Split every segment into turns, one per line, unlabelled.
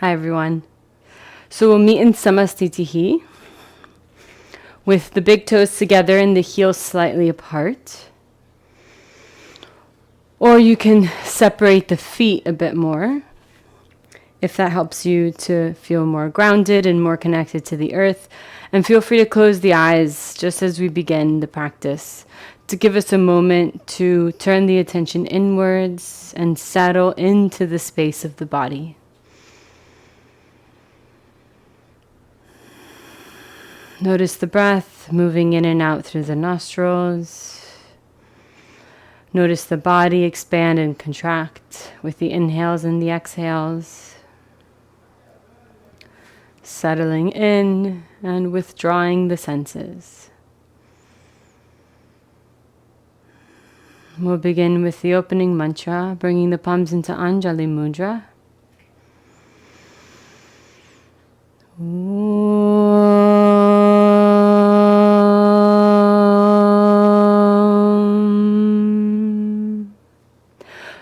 Hi everyone. So we'll meet in Samastitihi with the big toes together and the heels slightly apart. Or you can separate the feet a bit more if that helps you to feel more grounded and more connected to the earth. And feel free to close the eyes just as we begin the practice to give us a moment to turn the attention inwards and settle into the space of the body. Notice the breath moving in and out through the nostrils. Notice the body expand and contract with the inhales and the exhales. Settling in and withdrawing the senses. We'll begin with the opening mantra, bringing the palms into Anjali Mudra.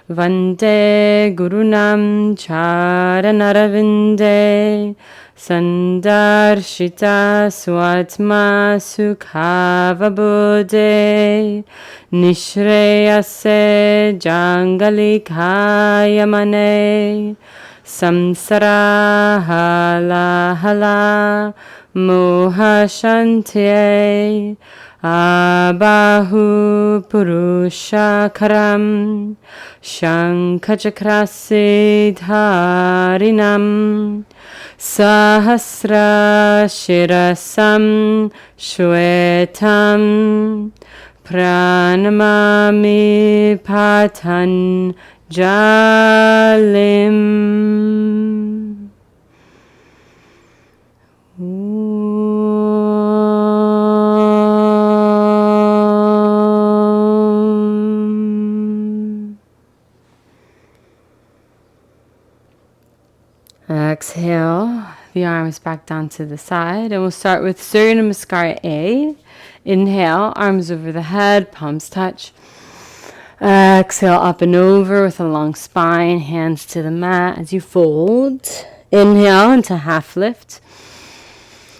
Vande Gurunam Charanaravinде Sandarshita Swatma Sukhavabode Nishreyase Jangalikayamane Samsara Hala Hala Mohashantye Abahu Purushakaram Shankachakrasidharinam Sahasra Shirasam Shwetam Pranamami Patan Jalim. Exhale the arms back down to the side, and we'll start with Surya Namaskar A. Inhale, arms over the head, palms touch. Exhale, up and over with a long spine, hands to the mat as you fold. Inhale into half lift.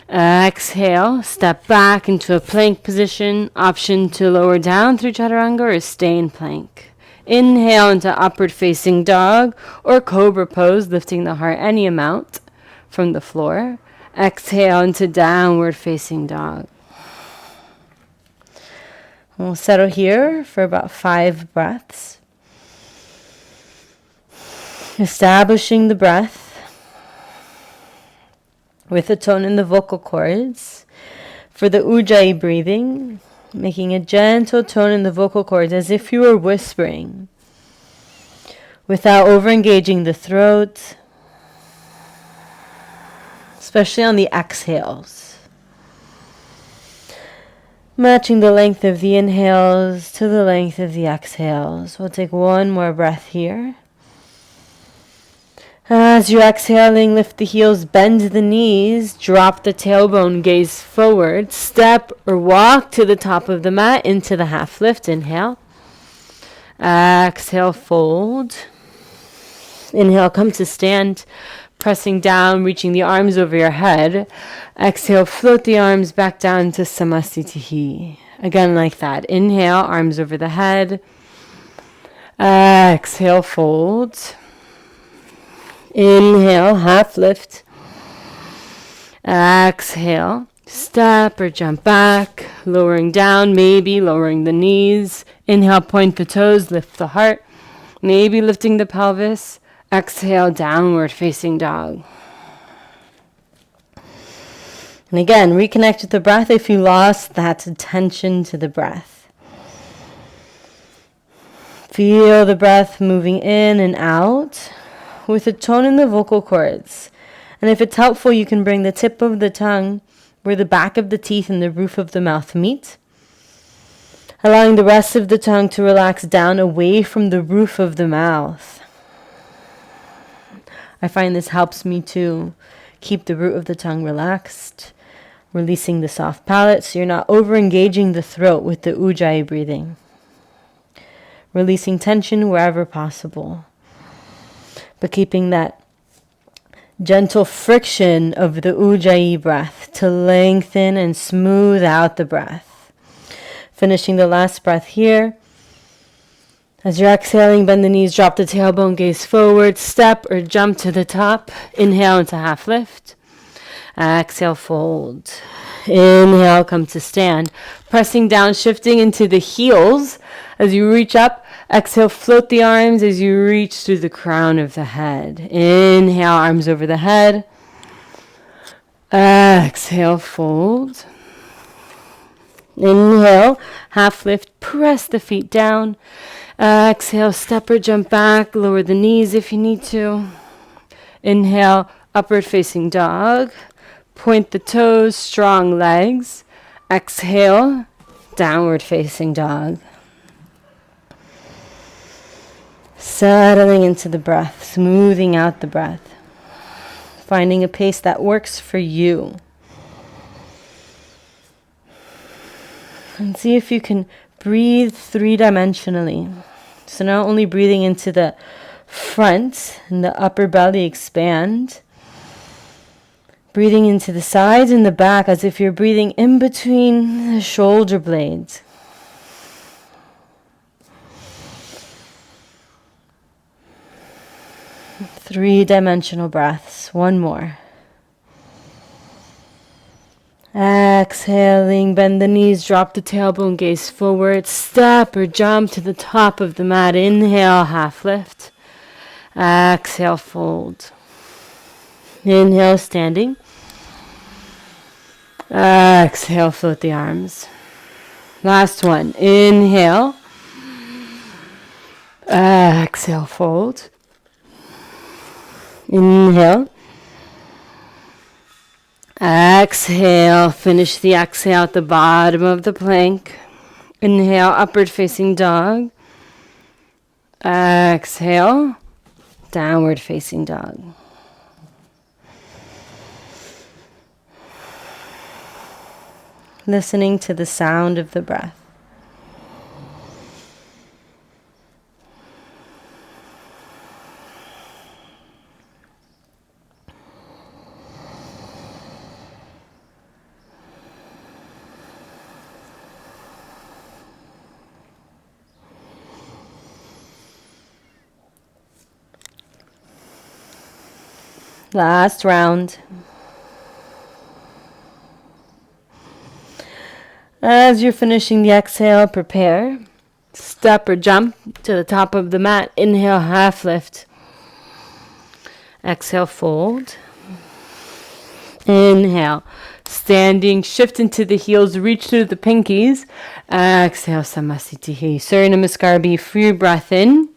Exhale, step back into a plank position. Option to lower down through chaturanga or stay in plank. Inhale into upward facing dog or cobra pose, lifting the heart any amount from the floor. Exhale into downward facing dog. We'll settle here for about 5 breaths. Establishing the breath with a tone in the vocal cords. For the Ujjayi breathing, making a gentle tone in the vocal cords as if you were whispering without over-engaging the throat, especially on the exhales. Matching the length of the inhales to the length of the exhales. We'll take one more breath here. As you're exhaling, lift the heels, bend the knees, drop the tailbone, gaze forward, step or walk to the top of the mat into the half lift. Inhale. Exhale, fold. Inhale, come to stand, pressing down, reaching the arms over your head. Exhale, float the arms back down to Samastitihi. Again like that. Inhale, arms over the head. Exhale, fold. Inhale, half lift. Exhale, step or jump back, lowering down, maybe lowering the knees. Inhale, point the toes, lift the heart, maybe lifting the pelvis. Exhale, downward facing dog. And again, reconnect with the breath if you lost that attention to the breath. Feel the breath moving in and out with a tone in the vocal cords. And if it's helpful, you can bring the tip of the tongue where the back of the teeth and the roof of the mouth meet, allowing the rest of the tongue to relax down away from the roof of the mouth. I find this helps me to keep the root of the tongue relaxed, releasing the soft palate so you're not over-engaging the throat with the Ujjayi breathing. Releasing tension wherever possible, but keeping that Gentle friction of the Ujjayi breath to lengthen and smooth out the breath. Finishing the last breath here. As you're exhaling, bend the knees, drop the tailbone, gaze forward, step or jump to the top. Inhale into half lift. Exhale, fold. Inhale, come to stand. Pressing down, shifting into the heels. As you reach up, exhale, float the arms as you reach through the crown of the head. Inhale, arms over the head. Exhale, fold. Inhale, half lift, press the feet down. Exhale, step or jump back, lower the knees if you need to. Inhale, upward facing dog. Point the toes, strong legs. Exhale, downward facing dog. Settling into the breath, smoothing out the breath. Finding a pace that works for you. And see if you can breathe three-dimensionally. So not only breathing into the front and the upper belly expand, breathing into the sides and the back as if you're breathing in between the shoulder blades. Three-dimensional breaths. One more. Exhaling, bend the knees, drop the tailbone, gaze forward, step or jump to the top of the mat. Inhale, half lift. Exhale, fold. Inhale, standing. Exhale, float the arms. Last one. Inhale. Exhale, fold. Inhale. Exhale, finish the exhale at the bottom of the plank. Inhale, upward facing dog. Exhale, downward facing dog. Listening to the sound of the breath. Last round. As you're finishing the exhale, prepare. Step or jump to the top of the mat. Inhale, half lift. Exhale, fold. Inhale. Standing, shift into the heels, reach through the pinkies. Exhale, Samasthiti. Surya Namaskar, be free breath in.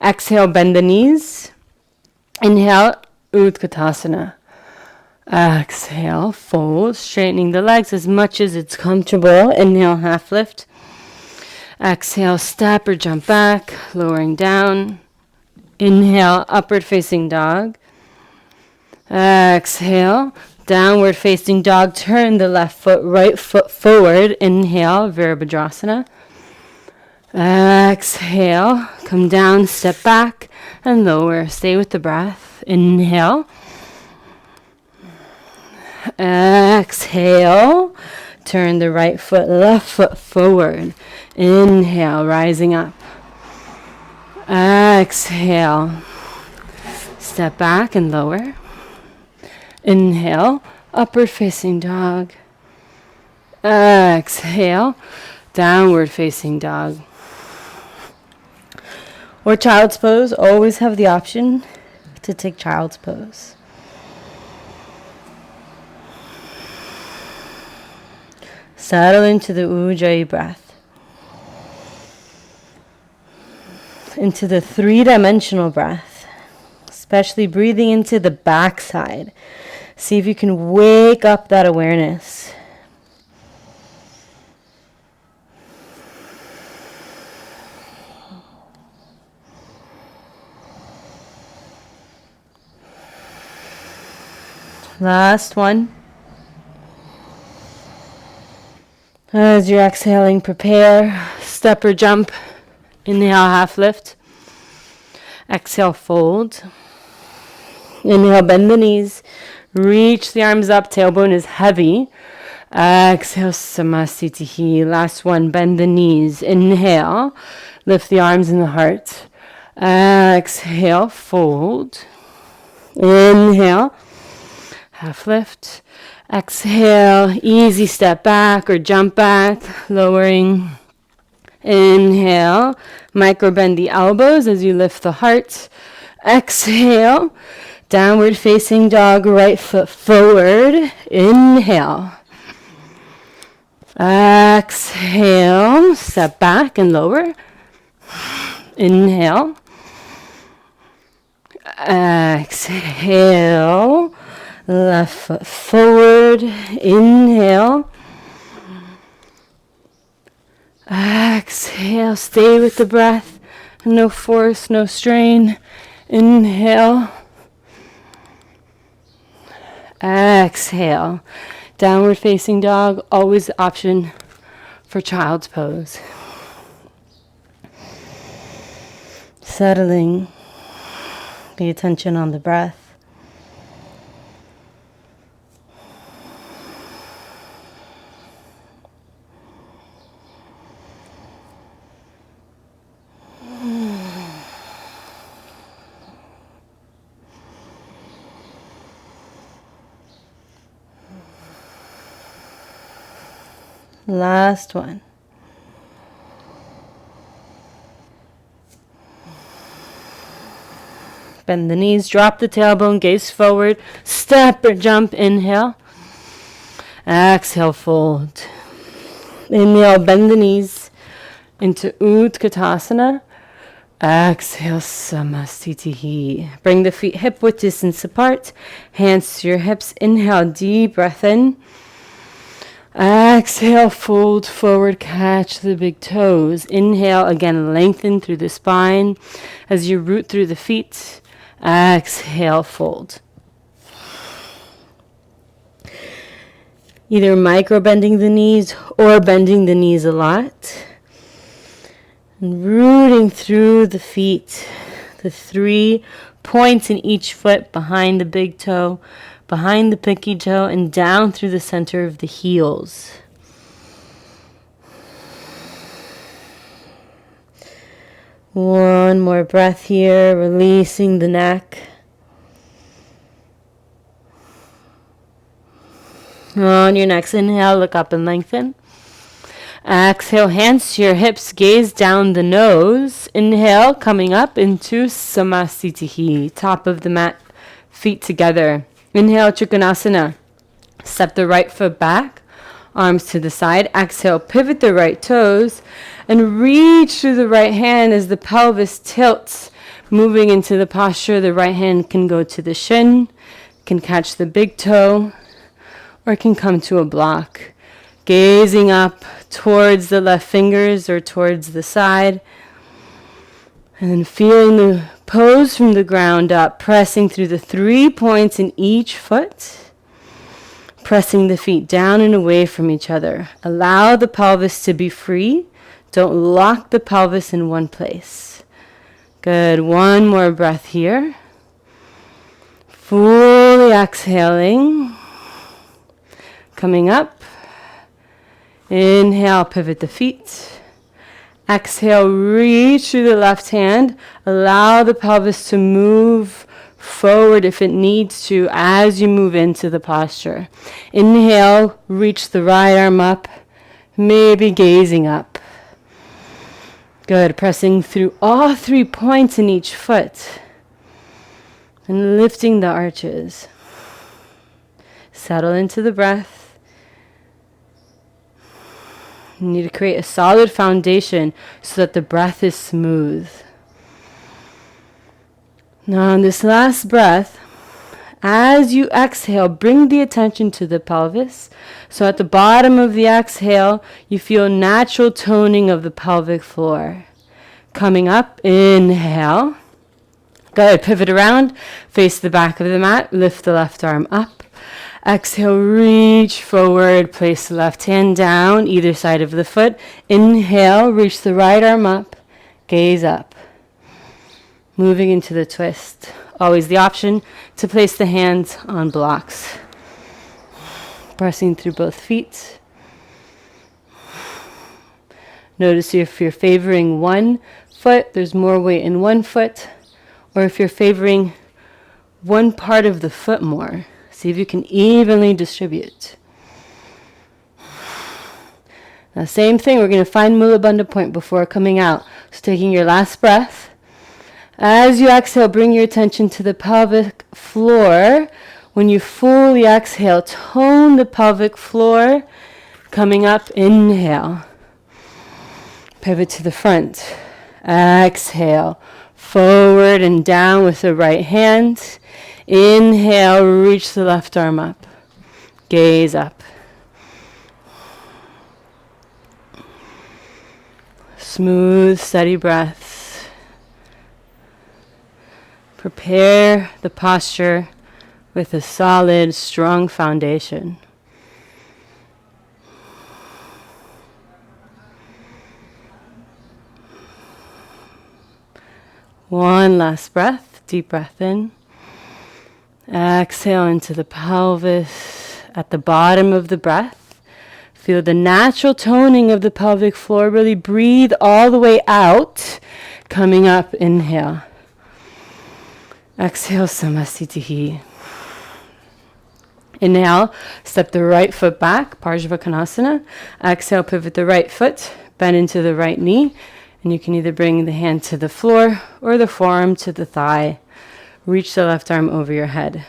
Exhale, bend the knees. Inhale, Utkatasana. Exhale, fold, straightening the legs as much as it's comfortable. Inhale, half lift. Exhale, step or jump back, lowering down. Inhale, upward facing dog. Exhale, downward facing dog. Turn the left foot, right foot forward. Inhale, Virabhadrasana. Exhale, come down, step back, and lower. Stay with the breath. Inhale. Exhale. Turn the right foot, left foot forward. Inhale, rising up. Exhale. Step back and lower. Inhale, upward facing dog. Exhale, downward facing dog. Or child's pose. Always have the option to take child's pose. Settle into the Ujjayi breath. Into the three-dimensional breath. Especially breathing into the backside. See if you can wake up that awareness. Last one. As you're exhaling, prepare. Step or jump. Inhale, half lift. Exhale, fold. Inhale, bend the knees. Reach the arms up. Tailbone is heavy. Exhale, Samasthiti. Last one, bend the knees. Inhale, lift the arms and the heart. Exhale, fold. Inhale, half lift. Exhale, easy step back or jump back, lowering. Inhale, micro bend the elbows as you lift the heart. Exhale, downward facing dog, right foot forward. Inhale. Exhale, step back and lower. Inhale. Exhale, left foot forward. Inhale. Exhale, stay with the breath. No force, no strain. Inhale. Exhale. Downward facing dog, always the option for child's pose. Settling. Pay attention on the breath. Last one. Bend the knees, drop the tailbone, gaze forward, step or jump, inhale. Exhale, fold. Inhale, bend the knees into Utkatasana. Exhale, Samasthiti. Bring the feet hip width distance apart, hands to your hips. Inhale, deep breath in. Exhale, fold forward, catch the big toes. Inhale, again, lengthen through the spine as you root through the feet. Exhale, fold. Either micro bending the knees or bending the knees a lot. And rooting through the feet. The 3 points in each foot behind the big toe, behind the pinky toe, and down through the center of the heels. One more breath here, releasing the neck. On your next inhale, look up and lengthen. Exhale, hands to your hips, gaze down the nose. Inhale, coming up into Samasthiti, top of the mat, feet together. Inhale, Trikonasana. Step the right foot back, arms to the side. Exhale, pivot the right toes and reach through the right hand as the pelvis tilts, moving into the posture. The right hand can go to the shin, can catch the big toe, or can come to a block. Gazing up towards the left fingers or towards the side. And then feeling the pose from the ground up, pressing through the 3 points in each foot. Pressing the feet down and away from each other. Allow the pelvis to be free. Don't lock the pelvis in one place. Good. One more breath here. Fully exhaling. Coming up. Inhale, pivot the feet. Exhale, reach through the left hand. Allow the pelvis to move forward if it needs to as you move into the posture. Inhale, reach the right arm up, maybe gazing up. Good, pressing through all 3 points in each foot and lifting the arches. Settle into the breath. You need to create a solid foundation so that the breath is smooth. Now, on this last breath, as you exhale, bring the attention to the pelvis. So at the bottom of the exhale, you feel natural toning of the pelvic floor. Coming up, inhale. Good, pivot around, face the back of the mat, lift the left arm up. Exhale, reach forward, place the left hand down, either side of the foot. Inhale, reach the right arm up, gaze up. Moving into the twist. always the option to place the hands on blocks. Pressing through both feet. Notice if you're favoring one foot, there's more weight in one foot, or if you're favoring one part of the foot more. See if you can evenly distribute. Now, same thing, we're going to find Mula Bandha point before coming out. So taking your last breath. As you exhale, bring your attention to the pelvic floor. When you fully exhale, tone the pelvic floor. Coming up, inhale. Pivot to the front. Exhale. Forward and down with the right hand. Inhale, reach the left arm up. Gaze up. Smooth, steady breaths. Prepare the posture with a solid, strong foundation. One last breath, deep breath in. Exhale into the pelvis. At the bottom of the breath, feel the natural toning of the pelvic floor. Really breathe all the way out. Coming up, inhale. Exhale, Samasthitihi. Inhale, step the right foot back, Parsvakonasana. Exhale, pivot the right foot, bend into the right knee. And you can either bring the hand to the floor or the forearm to the thigh. Reach the left arm over your head.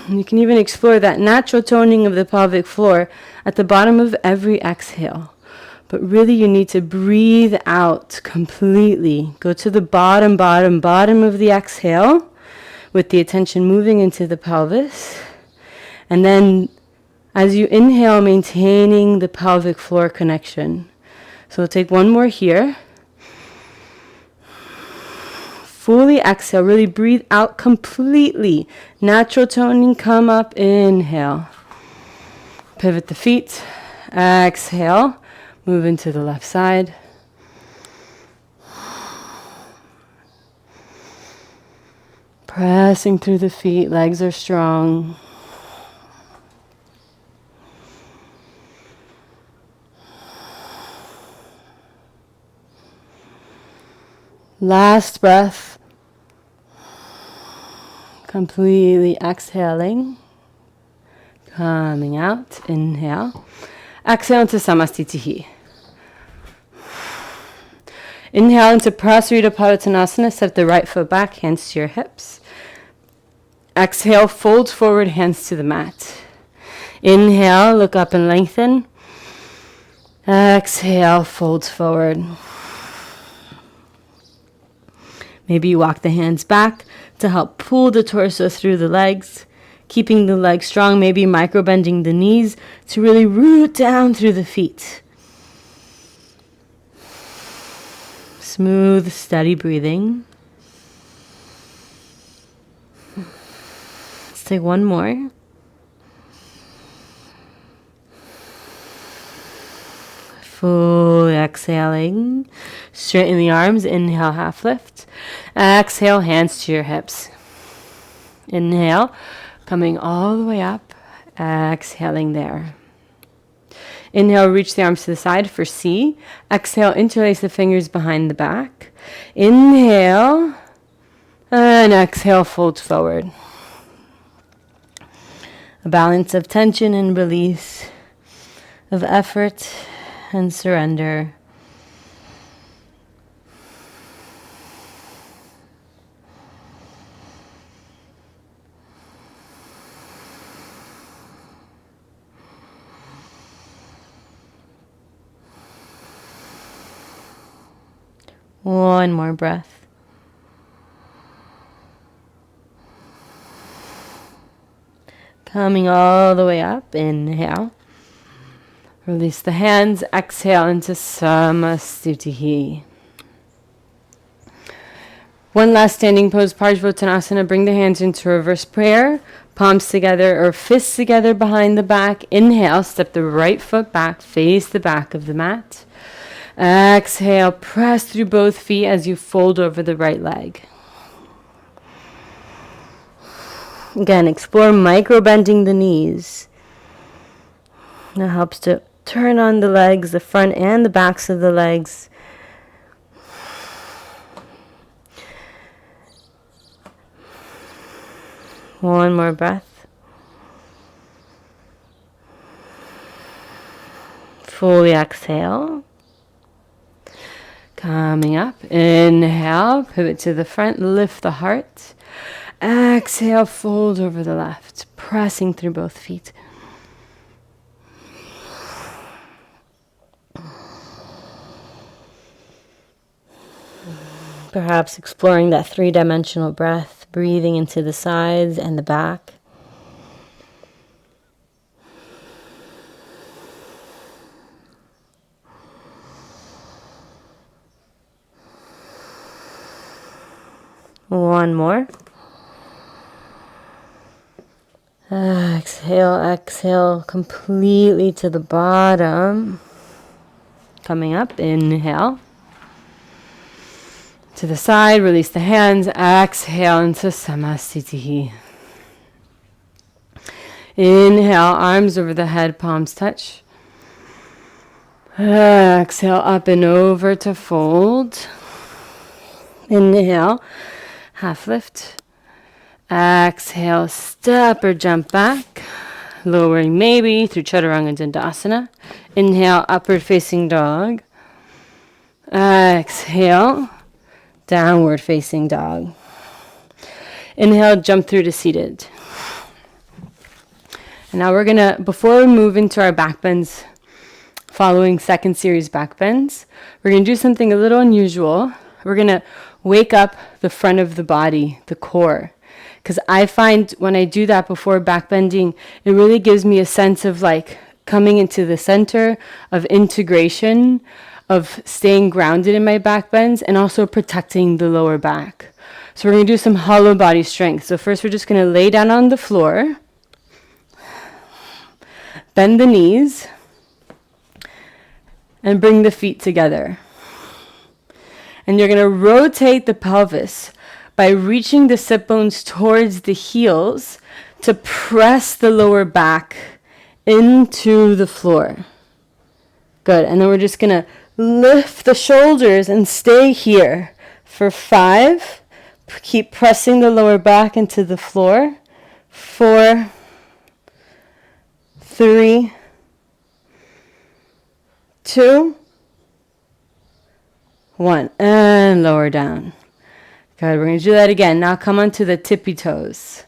And you can even explore that natural toning of the pelvic floor at the bottom of every exhale. But really you need to breathe out completely. Go to the bottom of the exhale with the attention moving into the pelvis. And then as you inhale, maintaining the pelvic floor connection. So we'll take one more here. Fully exhale, really breathe out completely. Natural toning, come up, inhale. Pivot the feet, exhale, move into the left side. Pressing through the feet, legs are strong. Last breath. Completely exhaling. Coming out. Inhale. Exhale into Samasthitihi. Inhale into Prasarita Padottanasana. Step the right foot back, hands to your hips. Exhale, fold forward, hands to the mat. Inhale, look up and lengthen. Exhale, fold forward. Maybe you walk the hands back to help pull the torso through the legs, keeping the legs strong, maybe micro-bending the knees to really root down through the feet. Smooth, steady breathing. Let's take one more. Fully exhaling. Straighten the arms. Inhale, half lift. Exhale, hands to your hips. Inhale, coming all the way up. Exhaling there. Inhale, reach the arms to the side for C. Exhale, interlace the fingers behind the back. Inhale, and exhale, fold forward. A balance of tension and release, of effort and surrender. One more breath. Coming all the way up, inhale. Release the hands, exhale into Samasthitihi. One last standing pose, Parsvottanasana. Bring the hands into reverse prayer, palms together or fists together behind the back. Inhale, step the right foot back, face the back of the mat. Exhale, press through both feet as you fold over the right leg. Again, explore micro bending the knees. That helps to turn on the legs, the front and the backs of the legs. One more breath. Fully exhale. Coming up, inhale, pivot to the front, lift the heart. Exhale, fold over the left, pressing through both feet. Perhaps exploring that three-dimensional breath, breathing into the sides and the back. One more. Exhale, exhale completely to the bottom. Coming up, inhale. To the side, release the hands. Exhale into Samasthiti. Inhale, arms over the head, palms touch. Exhale, up and over to fold. Inhale, half lift. Exhale, step or jump back. Lowering maybe through Chaturanga Dandasana. Inhale, upward facing dog. Exhale, downward facing dog. Inhale, jump through to seated. And now we're gonna, before we move into our back bends, following second series back bends, we're gonna do something a little unusual. We're gonna wake up the front of the body, the core. Because I find when I do that before back bending, it really gives me a sense of like coming into the center, of integration, of staying grounded in my back bends, and also protecting the lower back. So we're going to do some hollow body strength. So first we're just going to lay down on the floor, bend the knees, and bring the feet together. And you're going to rotate the pelvis by reaching the sit bones towards the heels to press the lower back into the floor. Good. And then we're just going to lift the shoulders and stay here for 5. Keep pressing the lower back into the floor. 4, 3, 2, 1. And lower down. Good, we're going to do that again. Now come onto the tippy toes.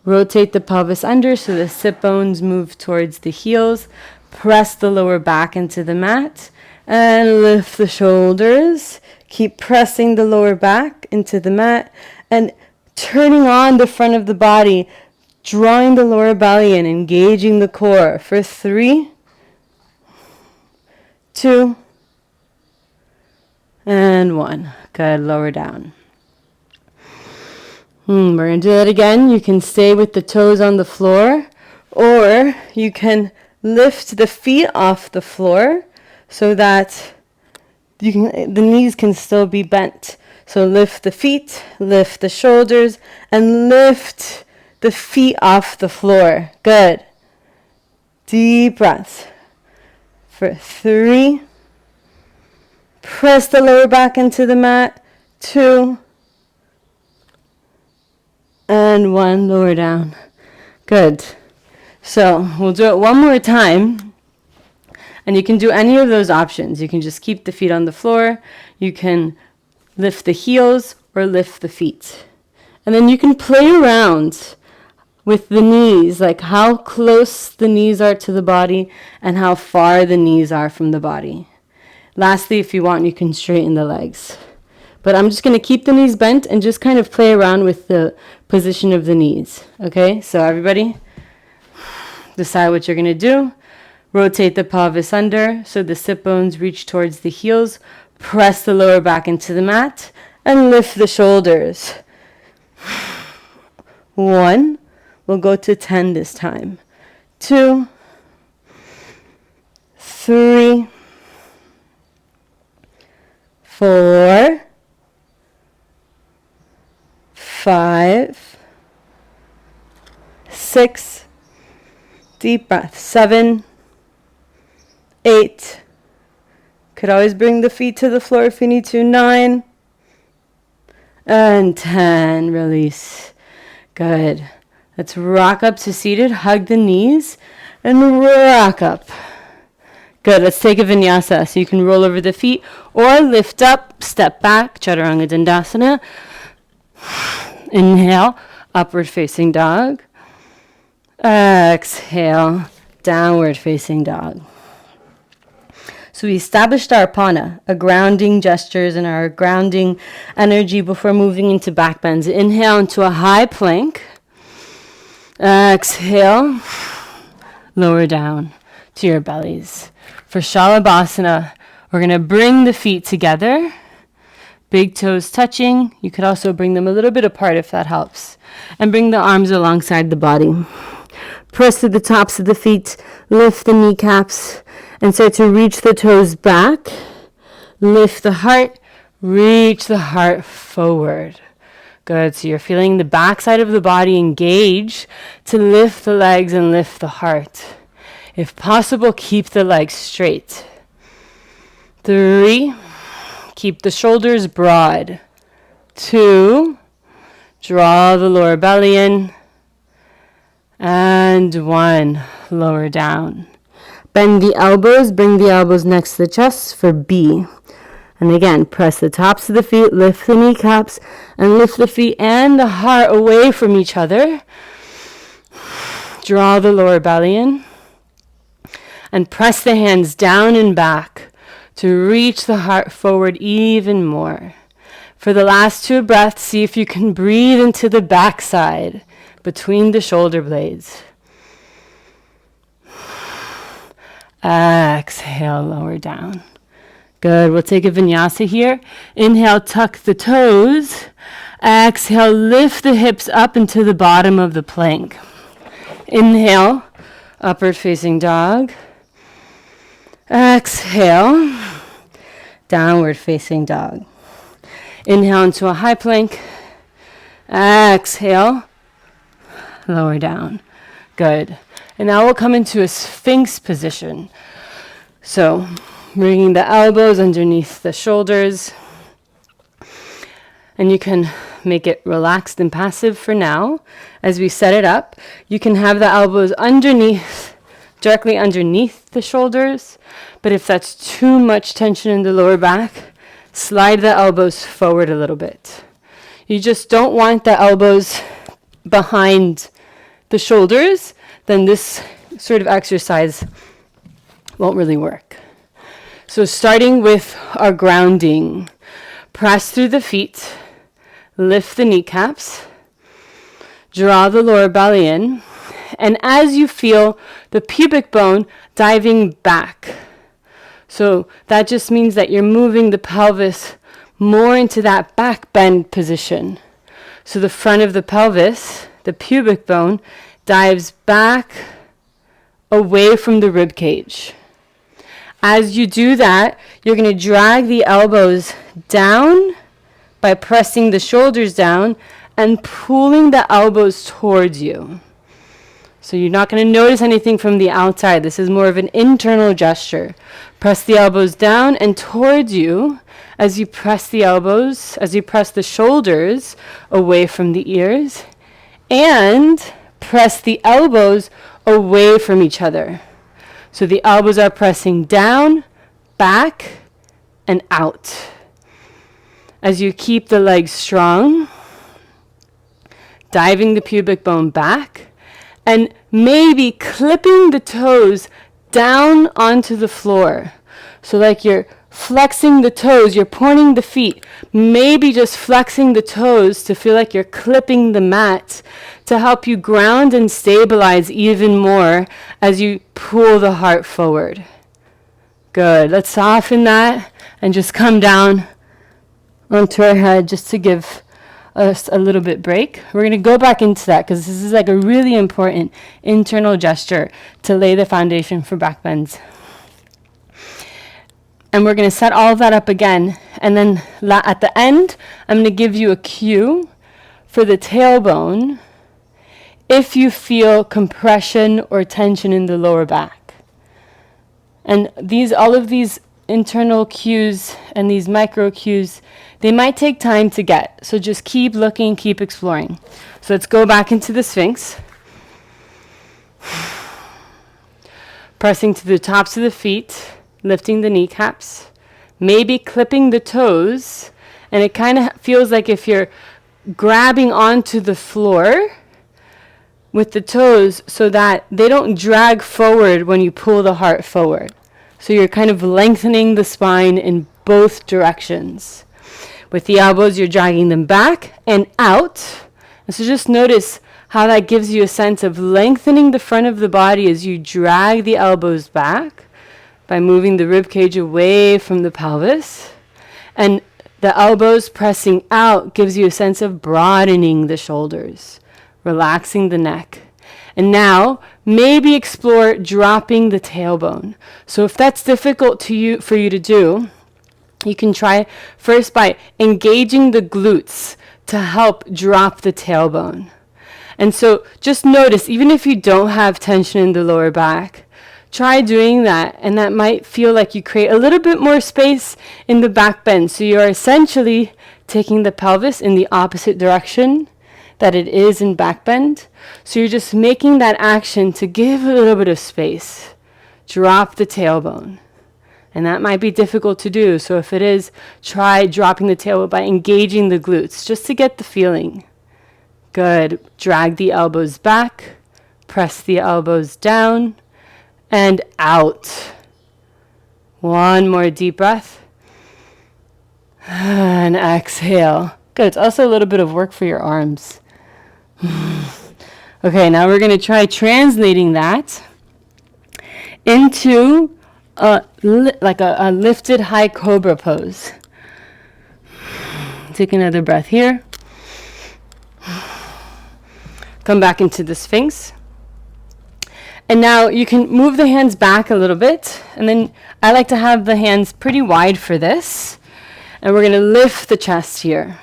Rotate the pelvis under so the sit bones move towards the heels. Press the lower back into the mat. And lift the shoulders. Keep pressing the lower back into the mat. And turning on the front of the body. Drawing the lower belly in. Engaging the core. For 3, 2, and 1. Good, lower down. We're going to do that again. You can stay with the toes on the floor, or you can lift the feet off the floor so that the knees can still be bent. So lift the feet, lift the shoulders, and lift the feet off the floor. Good. Deep breaths. For 3, press the lower back into the mat. 2, and 1, lower down. Good. So we'll do it one more time. And you can do any of those options. You can just keep the feet on the floor. You can lift the heels or lift the feet. And then you can play around with the knees, like how close the knees are to the body and how far the knees are from the body. Lastly, if you want, you can straighten the legs. But I'm just going to keep the knees bent and just kind of play around with the position of the knees. Okay, so everybody, decide what you're going to do. Rotate the pelvis under so the sit bones reach towards the heels. Press the lower back into the mat and lift the shoulders. 1, we'll go to 10 this time. 2, 3, 4, 5, 6, deep breath, 7, 8, could always bring the feet to the floor if you need to, 9, and 10, release. Good. Let's rock up to seated, hug the knees, and rock up. Good, let's take a vinyasa. So you can roll over the feet or lift up, step back, chaturanga dandasana. Inhale, upward facing dog. Exhale, downward facing dog. So we established our apana, a grounding gestures and our grounding energy before moving into back bends. Inhale into a high plank. Exhale, lower down to your bellies. For Shalabhasana, we're going to bring the feet together, big toes touching. You could also bring them a little bit apart if that helps. And bring the arms alongside the body. Press to the tops of the feet, lift the kneecaps, and start to reach the toes back. Lift the heart, reach the heart forward. Good, so you're feeling the backside of the body engage to lift the legs and lift the heart. If possible, keep the legs straight. 3, keep the shoulders broad. 2, draw the lower belly in. And 1, lower down. Bend the elbows, bring the elbows next to the chest for B. And again, press the tops of the feet, lift the kneecaps, and lift the feet and the heart away from each other. Draw the lower belly in. And press the hands down and back to reach the heart forward even more. For the last 2 breaths, see if you can breathe into the backside between the shoulder blades. Exhale, lower down. Good. We'll take a vinyasa here. Inhale, tuck the toes. Exhale, lift the hips up into the bottom of the plank. Inhale, upward facing dog. Exhale, downward facing dog. Inhale into a high plank. Exhale, lower down. Good. And now we'll come into a Sphinx position. So, bringing the elbows underneath the shoulders. And you can make it relaxed and passive for now. As we set it up, you can have the elbows directly underneath the shoulders. But if that's too much tension in the lower back, slide the elbows forward a little bit. You just don't want the elbows behind the shoulders, then this sort of exercise won't really work. So starting with our grounding, press through the feet, lift the kneecaps, draw the lower belly in, and as you feel the pubic bone diving back. So that just means that you're moving the pelvis more into that back bend position. So the front of the pelvis, the pubic bone, dives back away from the rib cage. As you do that, you're going to drag the elbows down by pressing the shoulders down and pulling the elbows towards you. So you're not going to notice anything from the outside. This is more of an internal gesture. Press the elbows down and towards you as you press the elbows, as you press the shoulders away from the ears, and press the elbows away from each other. So the elbows are pressing down, back, and out. As you keep the legs strong, diving the pubic bone back, and maybe clipping the toes down onto the floor. So like you're flexing the toes, you're pointing the feet, maybe just flexing the toes to feel like you're clipping the mat to help you ground and stabilize even more as you pull the heart forward. Good. Let's soften that and just come down onto our head just to give us a little bit break. We're going to go back into that because this is like a really important internal gesture to lay the foundation for back bends. And we're going to set all of that up again. And then at the end, I'm going to give you a cue for the tailbone if you feel compression or tension in the lower back. And all of these internal cues and these micro cues, they might take time to get. So just keep looking, keep exploring. So let's go back into the Sphinx. Pressing to the tops of the feet, lifting the kneecaps, maybe clipping the toes. And it kind of feels like if you're grabbing onto the floor with the toes so that they don't drag forward when you pull the heart forward. So you're kind of lengthening the spine in both directions. With the elbows, you're dragging them back and out. And so just notice how that gives you a sense of lengthening the front of the body as you drag the elbows back by moving the rib cage away from the pelvis. And the elbows pressing out gives you a sense of broadening the shoulders, relaxing the neck. And now, maybe explore dropping the tailbone. So if that's difficult for you to do, you can try first by engaging the glutes to help drop the tailbone. And so just notice, even if you don't have tension in the lower back, try doing that, and that might feel like you create a little bit more space in the back bend. So you are essentially taking the pelvis in the opposite direction that it is in back bend. So you're just making that action to give a little bit of space. Drop the tailbone. And that might be difficult to do. So if it is, try dropping the tailbone by engaging the glutes just to get the feeling. Good. Drag the elbows back. Press the elbows down. And out. One more deep breath. And exhale. Good. It's also a little bit of work for your arms. Okay, now we're going to try translating that into a lifted high cobra pose. Take another breath here. Come back into the Sphinx. And now you can move the hands back a little bit. And then I like to have the hands pretty wide for this. And we're going to lift the chest here.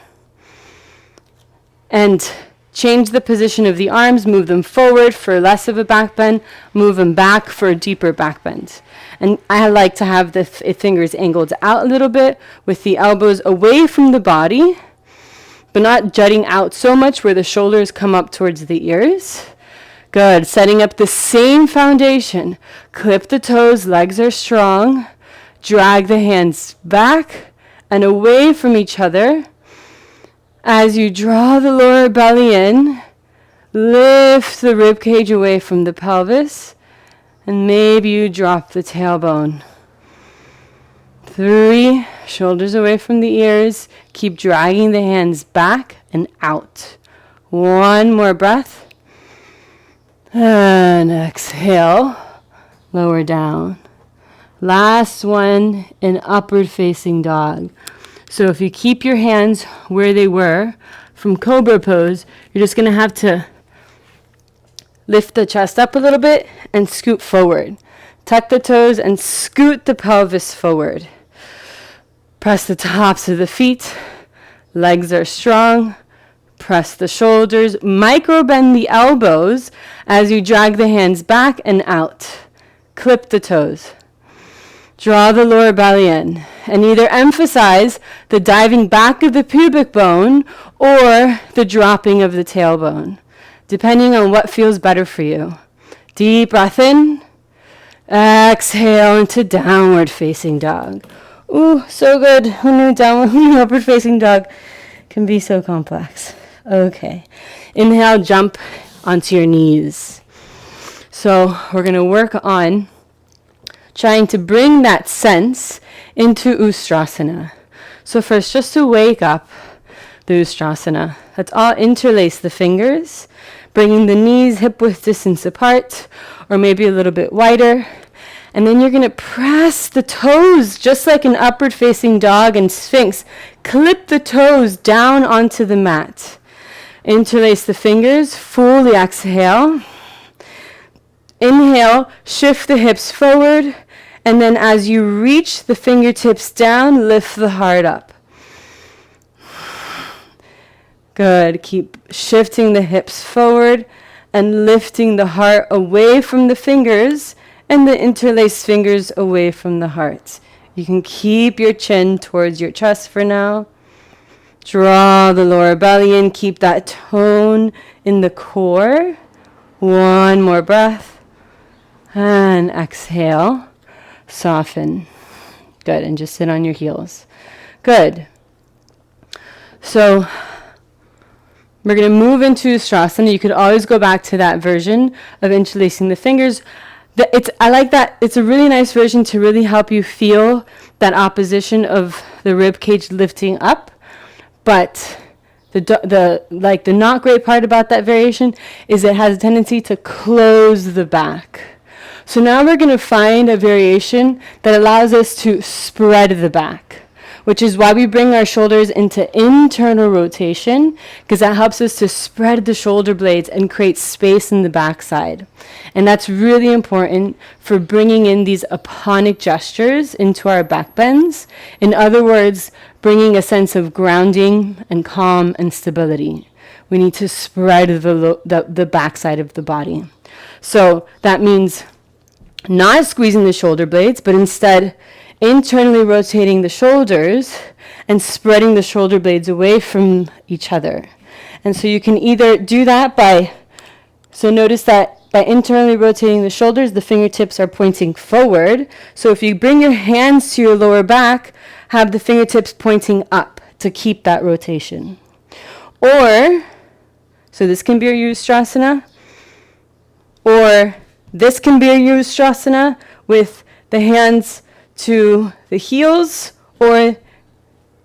And change the position of the arms, move them forward for less of a back bend, move them back for a deeper back bend. And I like to have the fingers angled out a little bit with the elbows away from the body, but not jutting out so much where the shoulders come up towards the ears. Good. Setting up the same foundation. Clip the toes, legs are strong. Drag the hands back and away from each other. As you draw the lower belly in, lift the rib cage away from the pelvis, and maybe you drop the tailbone. 3, shoulders away from the ears. Keep dragging the hands back and out. 1 more breath. And exhale, lower down. Last one in upward facing dog. So if you keep your hands where they were from cobra pose, you're just going to have to lift the chest up a little bit and scoot forward. Tuck the toes and scoot the pelvis forward. Press the tops of the feet. Legs are strong. Press the shoulders. Micro bend the elbows as you drag the hands back and out. Clip the toes. Draw the lower belly in and either emphasize the diving back of the pubic bone or the dropping of the tailbone, depending on what feels better for you. Deep breath in. Exhale into downward facing dog. Ooh, so good. Who knew upward facing dog can be so complex. Okay. Inhale, jump onto your knees. So we're going to work on trying to bring that sense into Ustrasana. So first, just to wake up the Ustrasana. Let's all interlace the fingers, bringing the knees hip-width distance apart, or maybe a little bit wider. And then you're going to press the toes, just like an upward-facing dog and Sphinx. Clip the toes down onto the mat. Interlace the fingers, fully exhale. Inhale, shift the hips forward. And then as you reach the fingertips down, lift the heart up. Good. Keep shifting the hips forward and lifting the heart away from the fingers and the interlaced fingers away from the heart. You can keep your chin towards your chest for now. Draw the lower belly in. Keep that tone in the core. One more breath. And exhale. Soften. Good. And just sit on your heels. Good. So we're going to move into Ustrasana. You could always go back to that version of interlacing the fingers. I like that. It's a really nice version to really help you feel that opposition of the rib cage lifting up. But the not great part about that variation is it has a tendency to close the back. So now we're going to find a variation that allows us to spread the back, which is why we bring our shoulders into internal rotation, because that helps us to spread the shoulder blades and create space in the backside. And that's really important for bringing in these aponic gestures into our back bends. In other words, bringing a sense of grounding and calm and stability. We need to spread the backside of the body. So that means not squeezing the shoulder blades, but instead internally rotating the shoulders and spreading the shoulder blades away from each other. And so you can either do that so notice that by internally rotating the shoulders, the fingertips are pointing forward. So if you bring your hands to your lower back, have the fingertips pointing up to keep that rotation. Or, so this can be your Ustrasana, or this can be your Ustrasana with the hands to the heels, or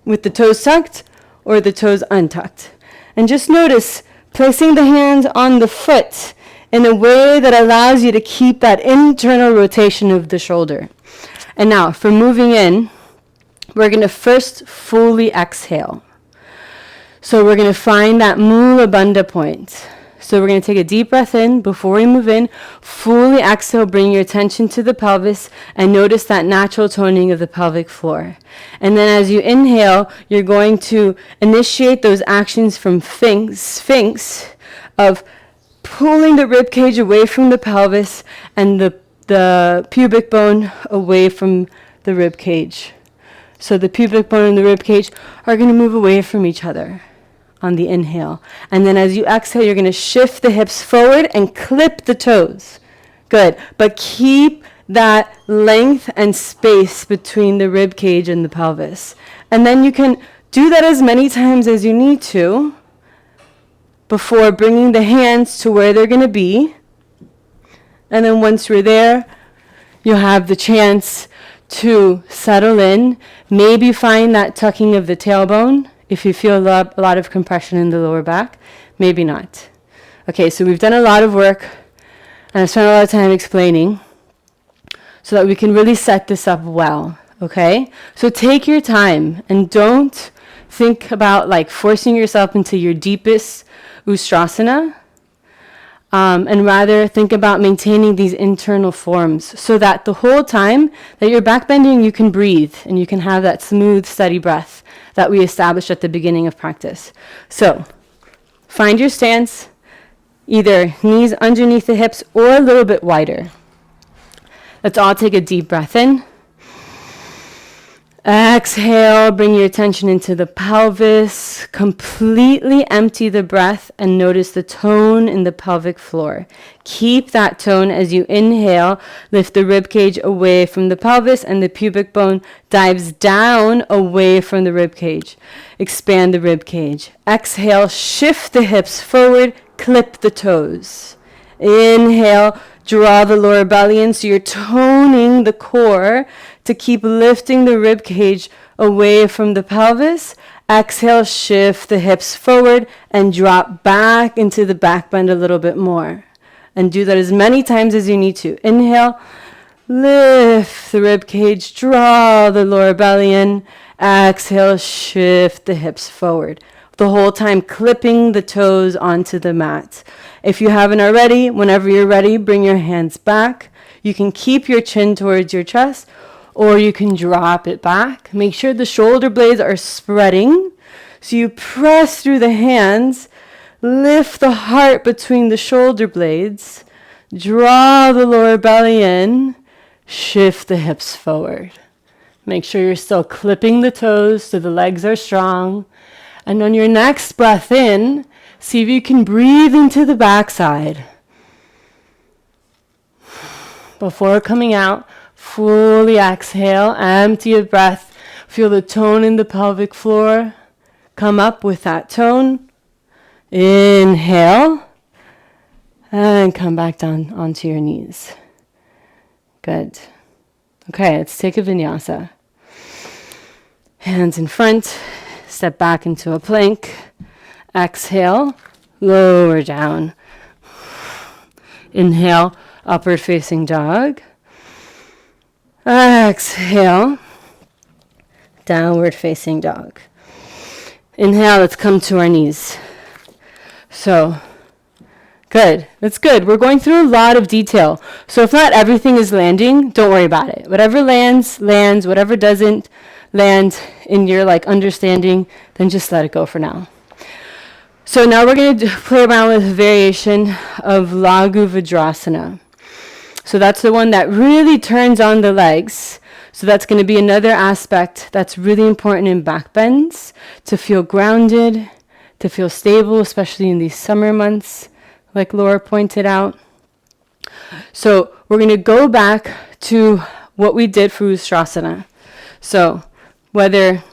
with the toes tucked, or the toes untucked. And just notice placing the hand on the foot in a way that allows you to keep that internal rotation of the shoulder. And now, for moving in, we're going to first fully exhale. So we're going to find that Mula Bandha point. So we're going to take a deep breath in before we move in. Fully exhale, bring your attention to the pelvis and notice that natural toning of the pelvic floor. And then as you inhale, you're going to initiate those actions from Sphinx of pulling the rib cage away from the pelvis and the pubic bone away from the rib cage. So the pubic bone and the rib cage are going to move away from each other on the inhale. And then as you exhale, you're going to shift the hips forward and clip the toes. Good. But keep that length and space between the rib cage and the pelvis. And then you can do that as many times as you need to before bringing the hands to where they're going to be. And then once you're there, you'll have the chance to settle in. Maybe find that tucking of the tailbone if you feel a lot of compression in the lower back. Maybe not. Okay, so we've done a lot of work, and I spent a lot of time explaining so that we can really set this up well, okay? So take your time and don't think about forcing yourself into your deepest Ustrasana, and rather think about maintaining these internal forms so that the whole time that you're back bending, you can breathe and you can have that smooth, steady breath that we established at the beginning of practice. So find your stance, either knees underneath the hips or a little bit wider. Let's all take a deep breath in. Exhale, bring your attention into the pelvis. Completely empty the breath and notice the tone in the pelvic floor. Keep that tone as you inhale. Lift the rib cage away from the pelvis and the pubic bone dives down away from the rib cage. Expand the rib cage. Exhale, shift the hips forward, clip the toes. Inhale, draw the lower belly in so you're toning the core to keep lifting the rib cage away from the pelvis. Exhale, shift the hips forward and drop back into the back bend a little bit more. And do that as many times as you need to. Inhale, lift the rib cage, draw the lower belly in. Exhale, shift the hips forward. The whole time clipping the toes onto the mat. If you haven't already, whenever you're ready, bring your hands back. You can keep your chin towards your chest, or you can drop it back. Make sure the shoulder blades are spreading. So you press through the hands, lift the heart between the shoulder blades, draw the lower belly in, shift the hips forward. Make sure you're still clipping the toes so the legs are strong. And on your next breath in, see if you can breathe into the backside. Before coming out, fully exhale, empty your breath. Feel the tone in the pelvic floor. Come up with that tone. Inhale. And come back down onto your knees. Good. Okay, let's take a vinyasa. Hands in front. Step back into a plank. Exhale. Lower down. Inhale. Upward facing dog. Exhale. Downward facing dog. Inhale, let's come to our knees. So, good. That's good. We're going through a lot of detail. So if not everything is landing, don't worry about it. Whatever lands, lands. Whatever doesn't land in your understanding, then just let it go for now. So now we're going to play around with a variation of Laghu Vajrasana. So that's the one that really turns on the legs. So that's going to be another aspect that's really important in back bends, to feel grounded, to feel stable, especially in these summer months, like Laura pointed out. So we're going to go back to what we did for Ustrasana. So whether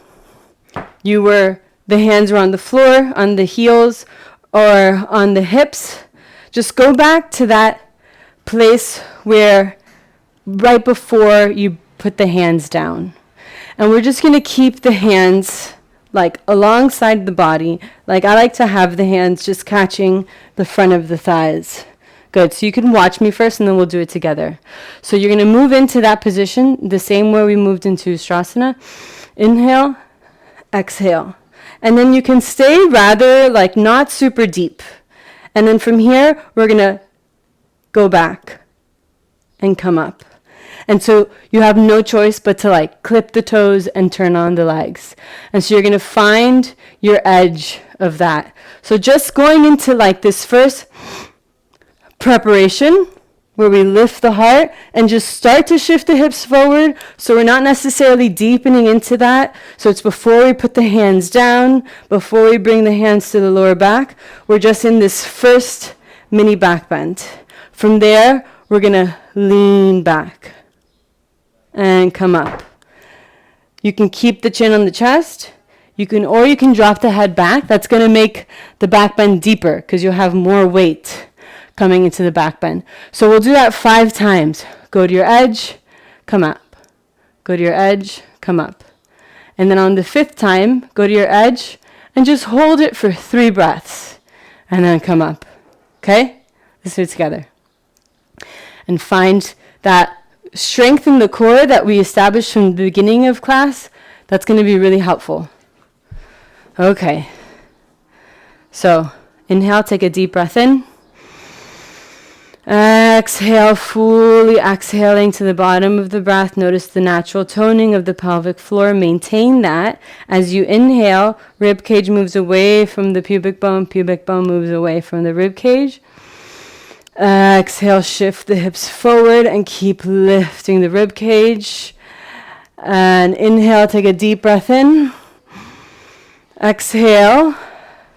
the hands were on the floor, on the heels, or on the hips, just go back to that place where right before you put the hands down. And we're just going to keep the hands alongside the body. I like to have the hands just catching the front of the thighs. Good. So you can watch me first and then we'll do it together. So you're going to move into that position the same way we moved into Ustrasana. Inhale, exhale. And then you can stay rather not super deep. And then from here, we're going to go back and come up. And so you have no choice but to clip the toes and turn on the legs. And so you're going to find your edge of that. So just going into this first preparation where we lift the heart and just start to shift the hips forward. So we're not necessarily deepening into that. So it's before we put the hands down, before we bring the hands to the lower back. We're just in this first mini back bend. From there, we're going to lean back and come up. You can keep the chin on the chest. You can drop the head back. That's going to make the back bend deeper because you'll have more weight coming into the back bend. So we'll do that 5 times. Go to your edge, come up. Go to your edge, come up. And then on the 5th time, go to your edge and just hold it for 3 breaths. And then come up. Okay? Let's do it together. And find that strength in the core that we established from the beginning of class. That's going to be really helpful. Okay. So inhale, take a deep breath in. Exhale, fully exhaling to the bottom of the breath. Notice the natural toning of the pelvic floor. Maintain that. As you inhale, rib cage moves away from the pubic bone moves away from the rib cage. Exhale, shift the hips forward and keep lifting the rib cage. And inhale, take a deep breath in. Exhale,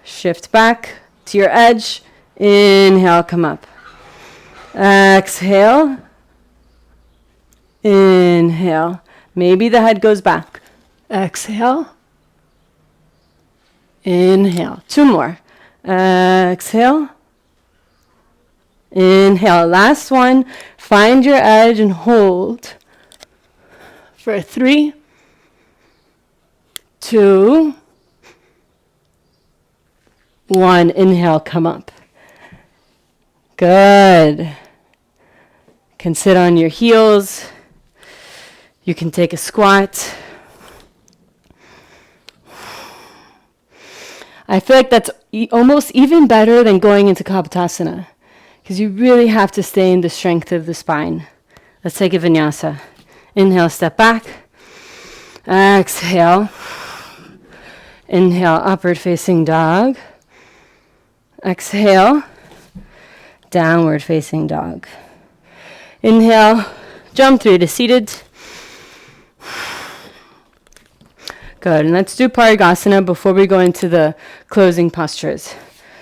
shift back to your edge. Inhale, come up. Exhale. Inhale. Maybe the head goes back. Exhale. Inhale. 2 more. Exhale. Inhale. Last one. Find your edge and hold for 3, 2, 1. Inhale, come up. Good. Can sit on your heels. You can take a squat. I feel like that's almost even better than going into Kapotasana, because you really have to stay in the strength of the spine. Let's take a vinyasa. Inhale, step back. Exhale. Inhale, upward facing dog. Exhale, downward facing dog. Inhale, jump through to seated. Good, and let's do Parigasana before we go into the closing postures.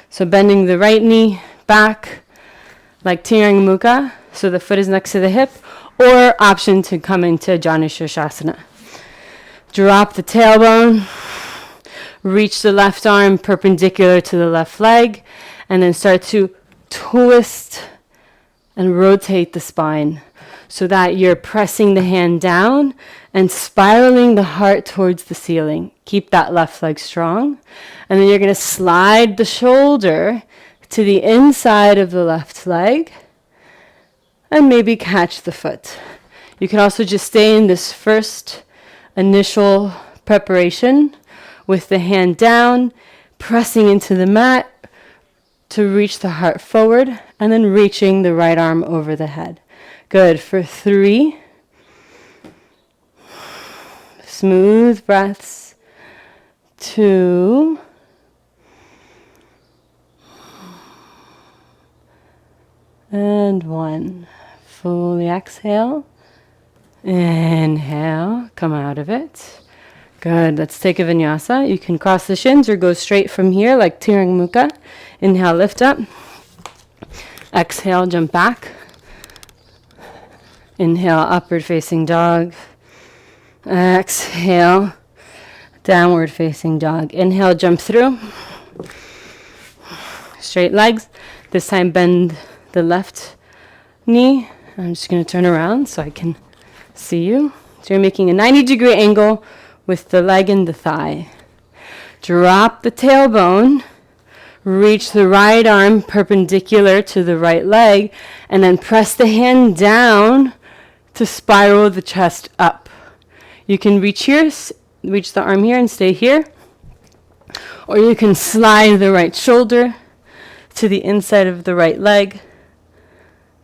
So bending the right knee back like Tirang Mukha, so the foot is next to the hip, or option to come into Janu Shirshasana. Drop the tailbone, reach the left arm perpendicular to the left leg, and then start to twist and rotate the spine so that you're pressing the hand down and spiraling the heart towards the ceiling. Keep that left leg strong. And then you're going to slide the shoulder to the inside of the left leg and maybe catch the foot. You can also just stay in this first initial preparation with the hand down, pressing into the mat to reach the heart forward, and then reaching the right arm over the head. Good. For 3. Smooth breaths. 2. And 1. Fully exhale. Inhale. Come out of it. Good. Let's take a vinyasa. You can cross the shins or go straight from here like Tirang Mukha. Inhale, lift up. Exhale, jump back. Inhale, upward facing dog. Exhale, downward facing dog. Inhale, jump through. Straight legs. This time bend the left knee. I'm just going to turn around so I can see you. So you're making a 90-degree angle with the leg and the thigh. Drop the tailbone. Reach the right arm perpendicular to the right leg, and then press the hand down to spiral the chest up. You can reach here, reach the arm here and stay here, or you can slide the right shoulder to the inside of the right leg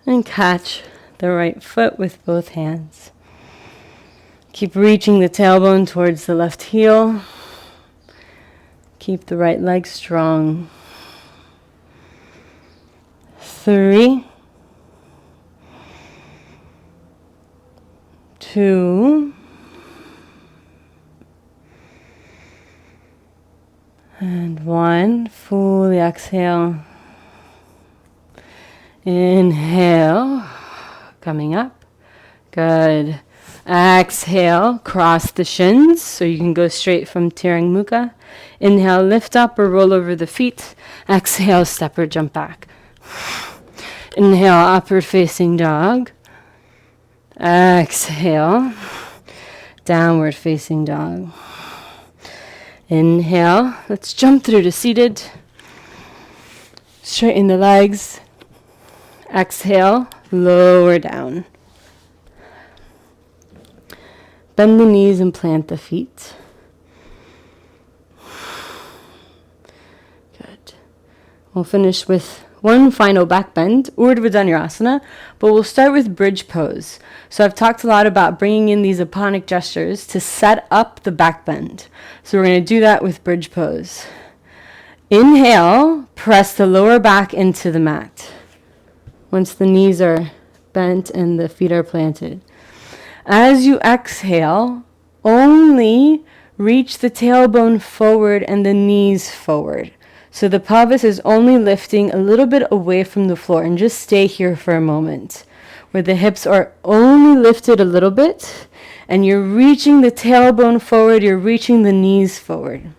and catch the right foot with both hands. Keep reaching the tailbone towards the left heel. Keep the right leg strong. 3, 2, and 1. Fully exhale. Inhale. Coming up. Good. Exhale. Cross the shins so you can go straight from Tirang Mukha. Inhale, lift up or roll over the feet. Exhale, step or jump back. Inhale, upward facing dog. Exhale, downward facing dog. Inhale, let's jump through to seated. Straighten the legs. Exhale, lower down. Bend the knees and plant the feet. Good. We'll finish with one final back bend, Urdhva Dhanurasana, but we'll start with bridge pose. So I've talked a lot about bringing in these aponic gestures to set up the back bend. So we're going to do that with bridge pose. Inhale, press the lower back into the mat. Once the knees are bent and the feet are planted. As you exhale, only reach the tailbone forward and the knees forward. So the pelvis is only lifting a little bit away from the floor, and just stay here for a moment where the hips are only lifted a little bit and you're reaching the tailbone forward, you're reaching the knees forward.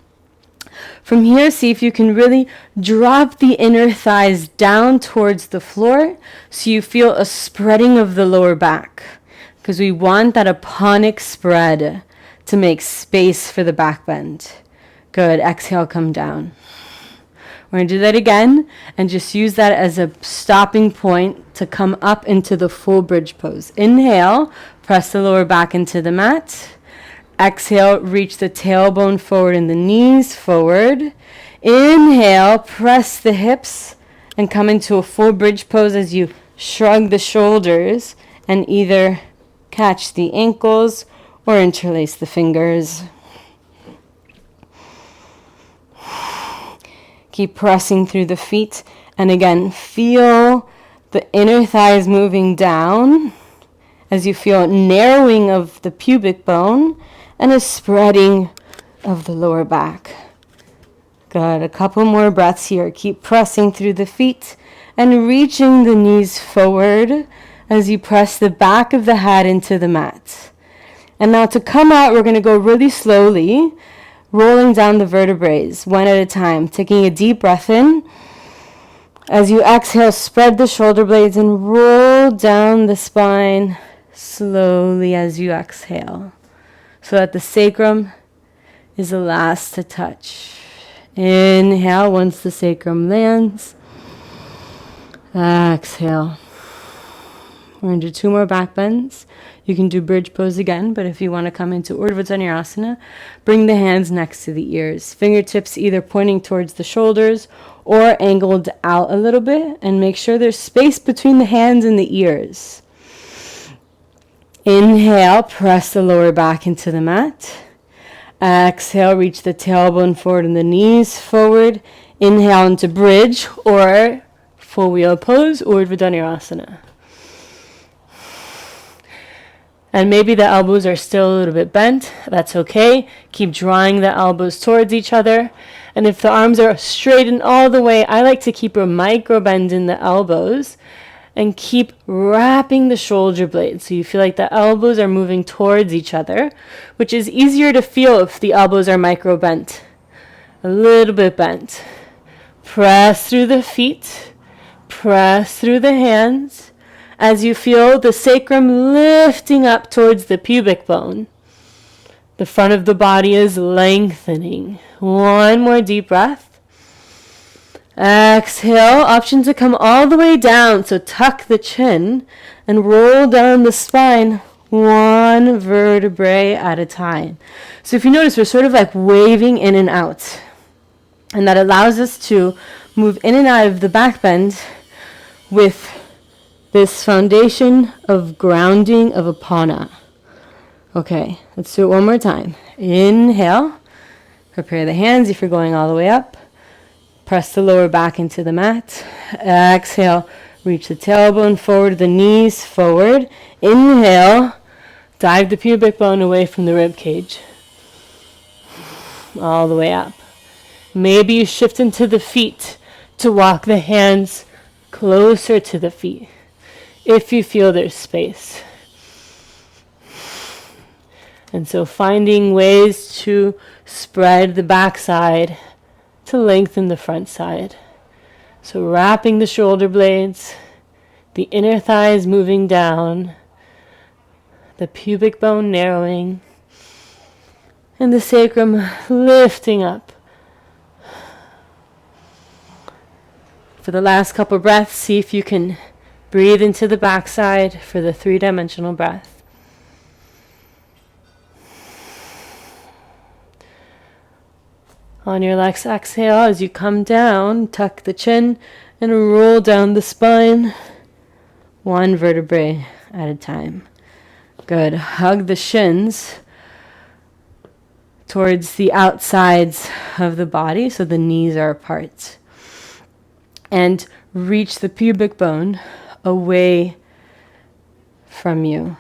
From here, see if you can really drop the inner thighs down towards the floor so you feel a spreading of the lower back, because we want that aponic spread to make space for the back bend. Good. Exhale, come down. We're going to do that again and just use that as a stopping point to come up into the full bridge pose. Inhale, press the lower back into the mat. Exhale, reach the tailbone forward and the knees forward. Inhale, press the hips and come into a full bridge pose as you shrug the shoulders and either catch the ankles or interlace the fingers. Keep pressing through the feet, and again, feel the inner thighs moving down as you feel narrowing of the pubic bone and a spreading of the lower back. Good. A couple more breaths here. Keep pressing through the feet and reaching the knees forward as you press the back of the head into the mat. And now to come out, we're going to go really slowly, rolling down the vertebrae one at a time, taking a deep breath in. As you exhale, spread the shoulder blades and roll down the spine slowly as you exhale, so that the sacrum is the last to touch. Inhale once the sacrum lands. Exhale. We're going to do 2 more back bends. You can do bridge pose again, but if you want to come into Urdhva Dhanurasana, bring the hands next to the ears. Fingertips either pointing towards the shoulders or angled out a little bit, and make sure there's space between the hands and the ears. Inhale, press the lower back into the mat. Exhale, reach the tailbone forward and the knees forward. Inhale into bridge or full wheel pose, Urdhva Dhanurasana. And maybe the elbows are still a little bit bent. That's okay. Keep drawing the elbows towards each other. And if the arms are straightened all the way, I like to keep a micro bend in the elbows and keep wrapping the shoulder blades. So you feel like the elbows are moving towards each other, which is easier to feel if the elbows are micro bent. A little bit bent. Press through the feet. Press through the hands as you feel the sacrum lifting up towards the pubic bone. The front of the body is lengthening. One more deep breath. Exhale, option to come all the way down, so tuck the chin and roll down the spine, 1 vertebrae at a time. So if you notice, we're sort of like waving in and out, and that allows us to move in and out of the back bend with this foundation of grounding of Apana. Okay, let's do it one more time. Inhale, prepare the hands if you're going all the way up. Press the lower back into the mat. Exhale, reach the tailbone forward, the knees forward. Inhale, dive the pubic bone away from the rib cage. All the way up. Maybe you shift into the feet to walk the hands closer to the feet, if you feel there's space. And so finding ways to spread the back side to lengthen the front side. So wrapping the shoulder blades, the inner thighs moving down, the pubic bone narrowing, and the sacrum lifting up. For the last couple breaths, see if you can breathe into the backside for the 3-dimensional breath. On your next exhale, as you come down, tuck the chin and roll down the spine, 1 vertebrae at a time. Good. Hug the shins towards the outsides of the body so the knees are apart. And reach the pubic bone away from you.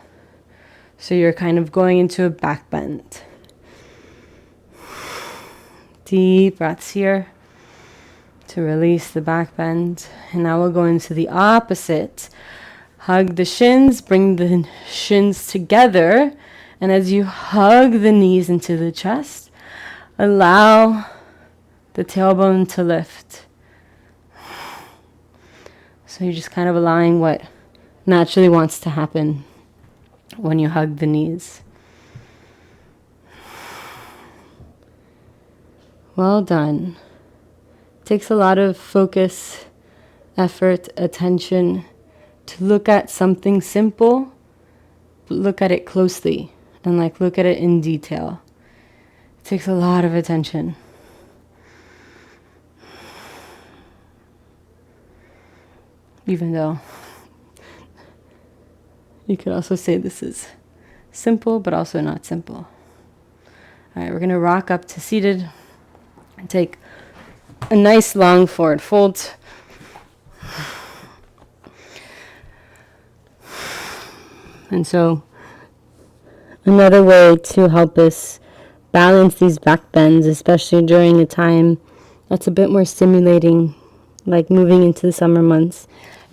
So you're kind of going into a back bend. Deep breaths here to release the back bend. And now we'll go into the opposite. Hug the shins, bring the shins together. And as you hug the knees into the chest, allow the tailbone to lift. So you're just kind of allowing what naturally wants to happen when you hug the knees. Well done. It takes a lot of focus, effort, attention to look at something simple, but look at it closely and look at it in detail. It takes a lot of attention. Even though You could also say this is simple, but also not simple. All right, we're going to rock up to seated and take a nice long forward fold. And so another way to help us balance these back bends, especially during a time that's a bit more stimulating, like moving into the summer months,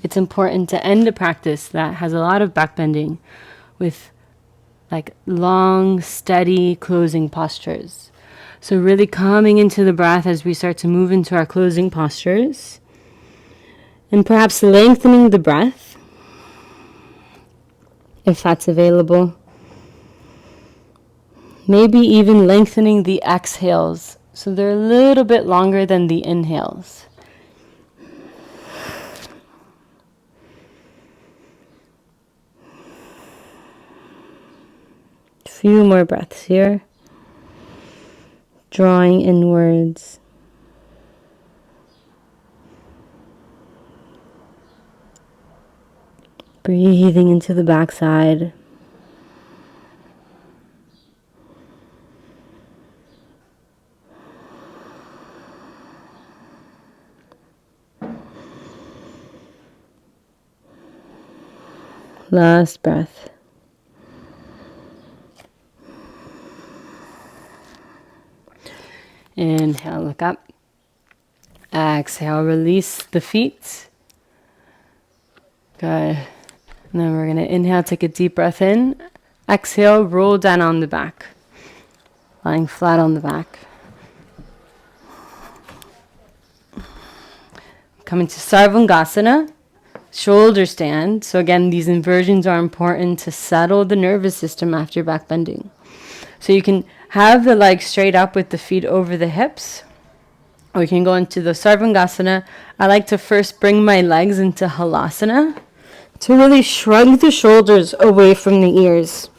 it's important to end a practice that has a lot of back bending with like long, steady closing postures. So really coming into the breath as we start to move into our closing postures, and perhaps lengthening the breath if that's available. Maybe even lengthening the exhales so they're a little bit longer than the inhales. Few more breaths here. Drawing inwards. Breathing into the backside. Last breath. Inhale, look up. Exhale, release the feet. Good. And then we're going to inhale, take a deep breath in. Exhale, roll down on the back. Lying flat on the back. Coming to Sarvangasana, shoulder stand. So again, these inversions are important to settle the nervous system after back bending. So you can have the legs straight up with the feet over the hips. Or you can go into the Sarvangasana. I like to first bring my legs into Halasana to really shrug the shoulders away from the ears.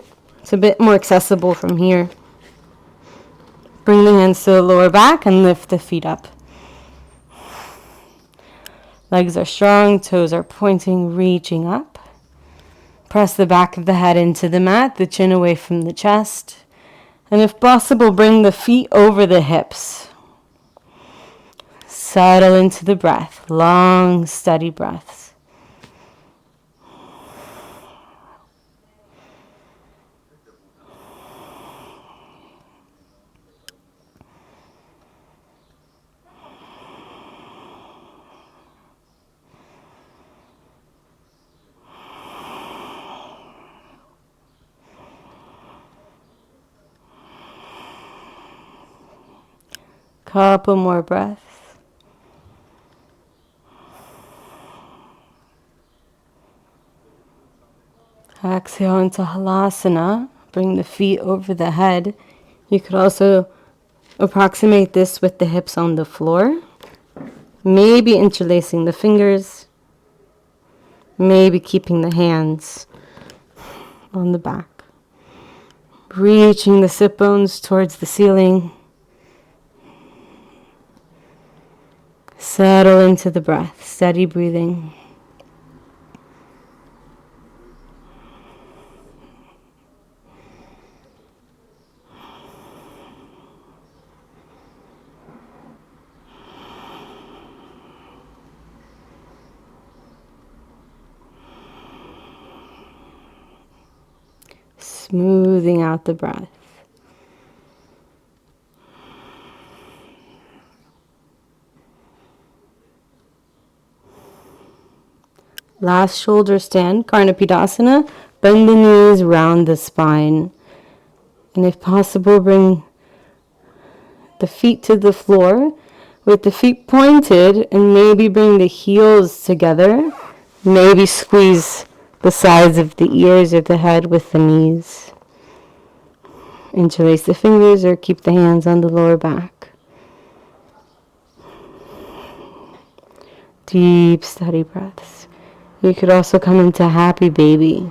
It's a bit more accessible from here. Bring the hands to the lower back and lift the feet up. Legs are strong, toes are pointing, reaching up. Press the back of the head into the mat, the chin away from the chest. And if possible, bring the feet over the hips. Settle into the breath, long, steady breaths. Couple more breaths. Exhale into Halasana. Bring the feet over the head. You could also approximate this with the hips on the floor. Maybe interlacing the fingers. Maybe keeping the hands on the back. Reaching the sit bones towards the ceiling. Settle into the breath. Steady breathing. Smoothing out the breath. Last shoulder stand, Karnapidasana. Bend the knees, round the spine. And if possible, bring the feet to the floor with the feet pointed and maybe bring the heels together. Maybe squeeze the sides of the ears or the head with the knees. Interlace the fingers or keep the hands on the lower back. Deep, steady breaths. You could also come into Happy Baby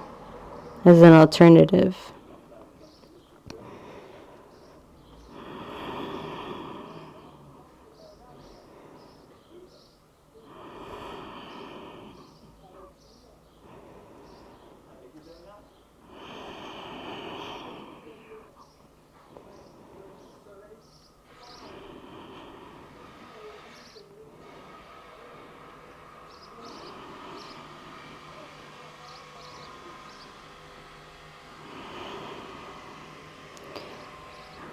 as an alternative.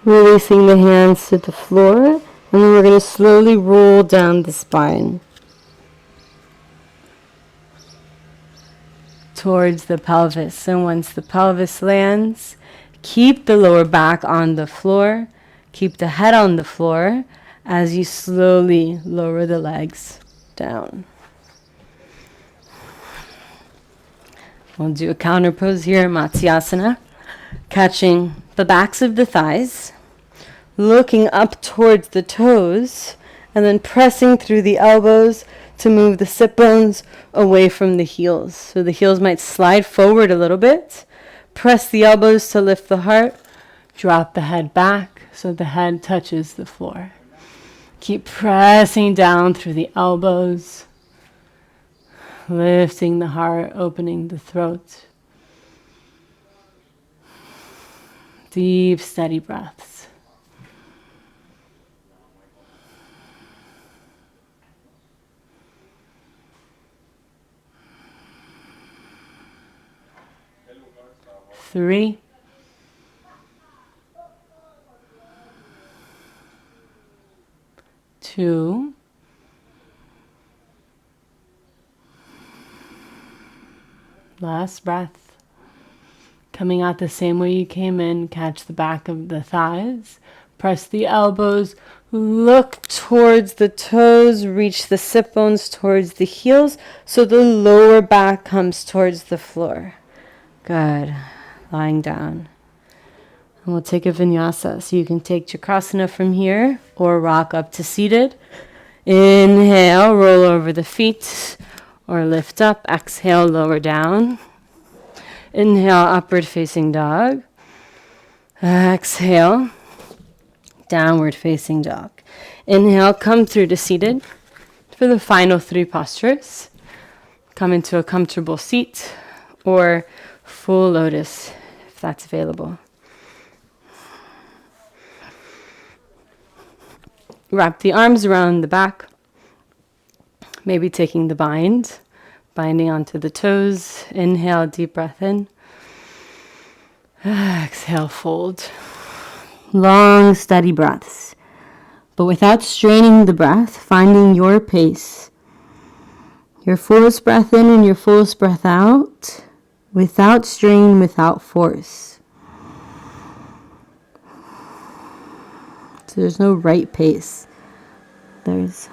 Releasing the hands to the floor, and then we're going to slowly roll down the spine towards the pelvis. And once the pelvis lands, keep the lower back on the floor, keep the head on the floor as you slowly lower the legs down. We'll do a counter pose here, Matsyasana, catching the backs of the thighs, looking up towards the toes, and then pressing through the elbows to move the sit bones away from the heels. So the heels might slide forward a little bit. Press the elbows to lift the heart. Drop the head back so the head touches the floor. Keep pressing down through the elbows, lifting the heart, opening the throat. Deep, steady breaths. Three, two, last breath. Coming out the same way you came in, catch the back of the thighs, press the elbows, look towards the toes, reach the sit bones towards the heels so the lower back comes towards the floor. Good. Lying down. And we'll take a vinyasa. So you can take Chakrasana from here or rock up to seated. Inhale, roll over the feet or lift up. Exhale, lower down. Inhale, upward facing dog. Exhale, downward facing dog. Inhale, come through to seated for the final three postures. Come into a comfortable seat or full lotus if that's available. Wrap the arms around the back, maybe taking the binding onto the toes. Inhale, deep breath in. Exhale, fold. Long, steady breaths, but without straining the breath, finding your pace. Your fullest breath in and your fullest breath out, without strain, without force. So there's no right pace. There's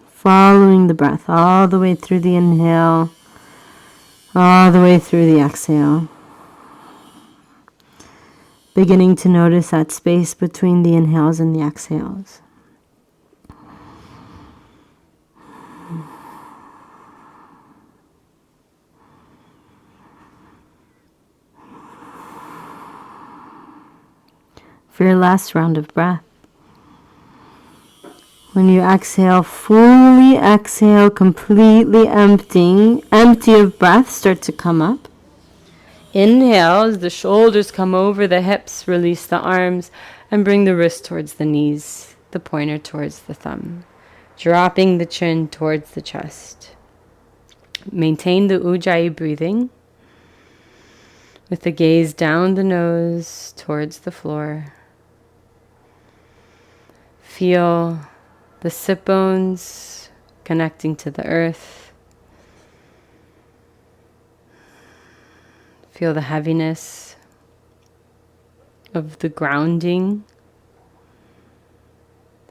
following the breath all the way through the inhale, all the way through the exhale. Beginning to notice that space between the inhales and the exhales. For your last round of breath, when you exhale, fully exhale, completely empty of breath, start to come up. Inhale as the shoulders come over the hips, release the arms and bring the wrist towards the knees, the pointer towards the thumb, dropping the chin towards the chest. Maintain the Ujjayi breathing with the gaze down the nose towards the floor. Feel the sit bones connecting to the earth. Feel the heaviness of the grounding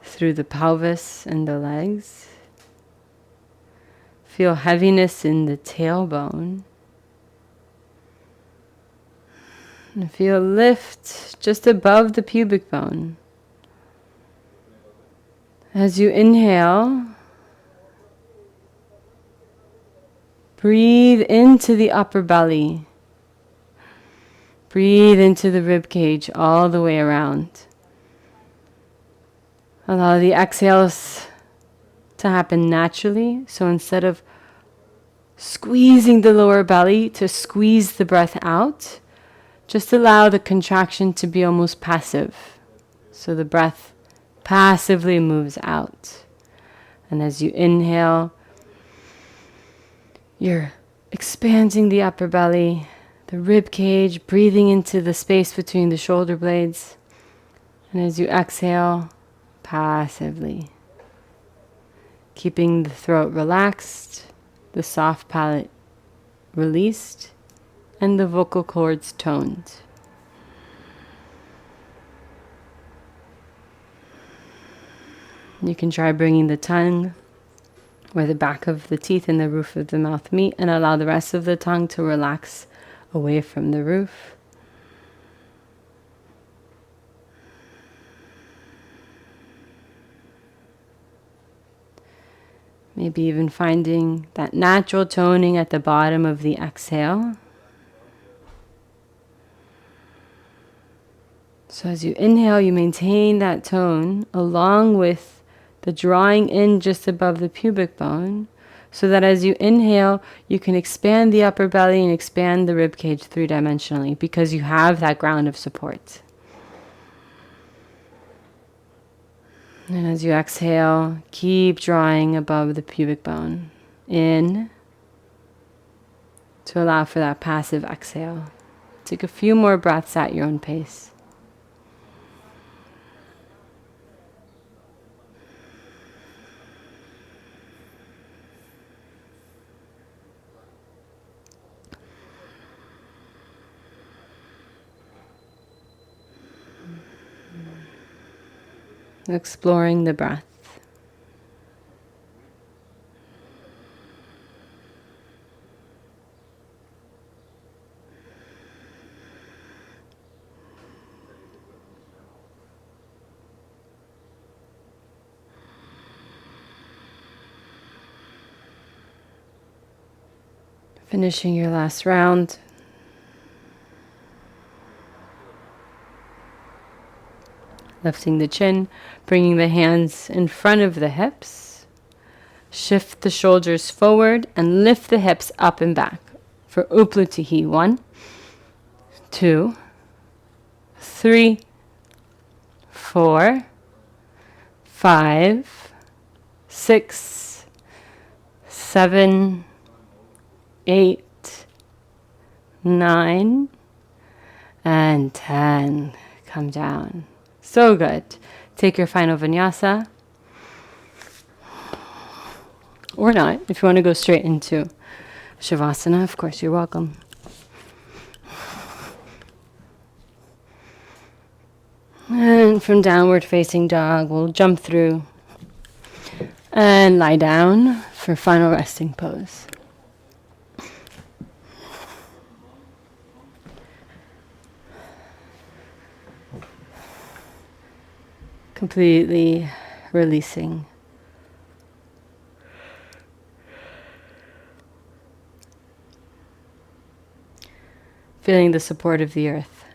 through the pelvis and the legs. Feel heaviness in the tailbone. And feel lift just above the pubic bone. As you inhale, breathe into the upper belly. Breathe into the rib cage all the way around. Allow the exhales to happen naturally. So instead of squeezing the lower belly, to squeeze the breath out, just allow the contraction to be almost passive. So the breath passively moves out. And as you inhale, you're expanding the upper belly, the rib cage, breathing into the space between the shoulder blades. And as you exhale, passively, keeping the throat relaxed, the soft palate released, and the vocal cords toned. You can try bringing the tongue where the back of the teeth and the roof of the mouth meet, and allow the rest of the tongue to relax away from the roof. Maybe even finding that natural toning at the bottom of the exhale. So as you inhale, you maintain that tone along with the drawing in just above the pubic bone, so that as you inhale, you can expand the upper belly and expand the rib cage three-dimensionally because you have that ground of support. And as you exhale, keep drawing above the pubic bone in to allow for that passive exhale. Take a few more breaths at your own pace. Exploring the breath. Finishing your last round. Lifting the chin, bringing the hands in front of the hips. Shift the shoulders forward and lift the hips up and back for Uplutihi. 1, 2, 3, 4, 5, 6, 7, 8, 9, and 10. Come down. So good. Take your final vinyasa. Or not. If you want to go straight into Shavasana, of course, you're welcome. And from downward facing dog, we'll jump through and lie down for final resting pose. Completely releasing. Feeling the support of the earth.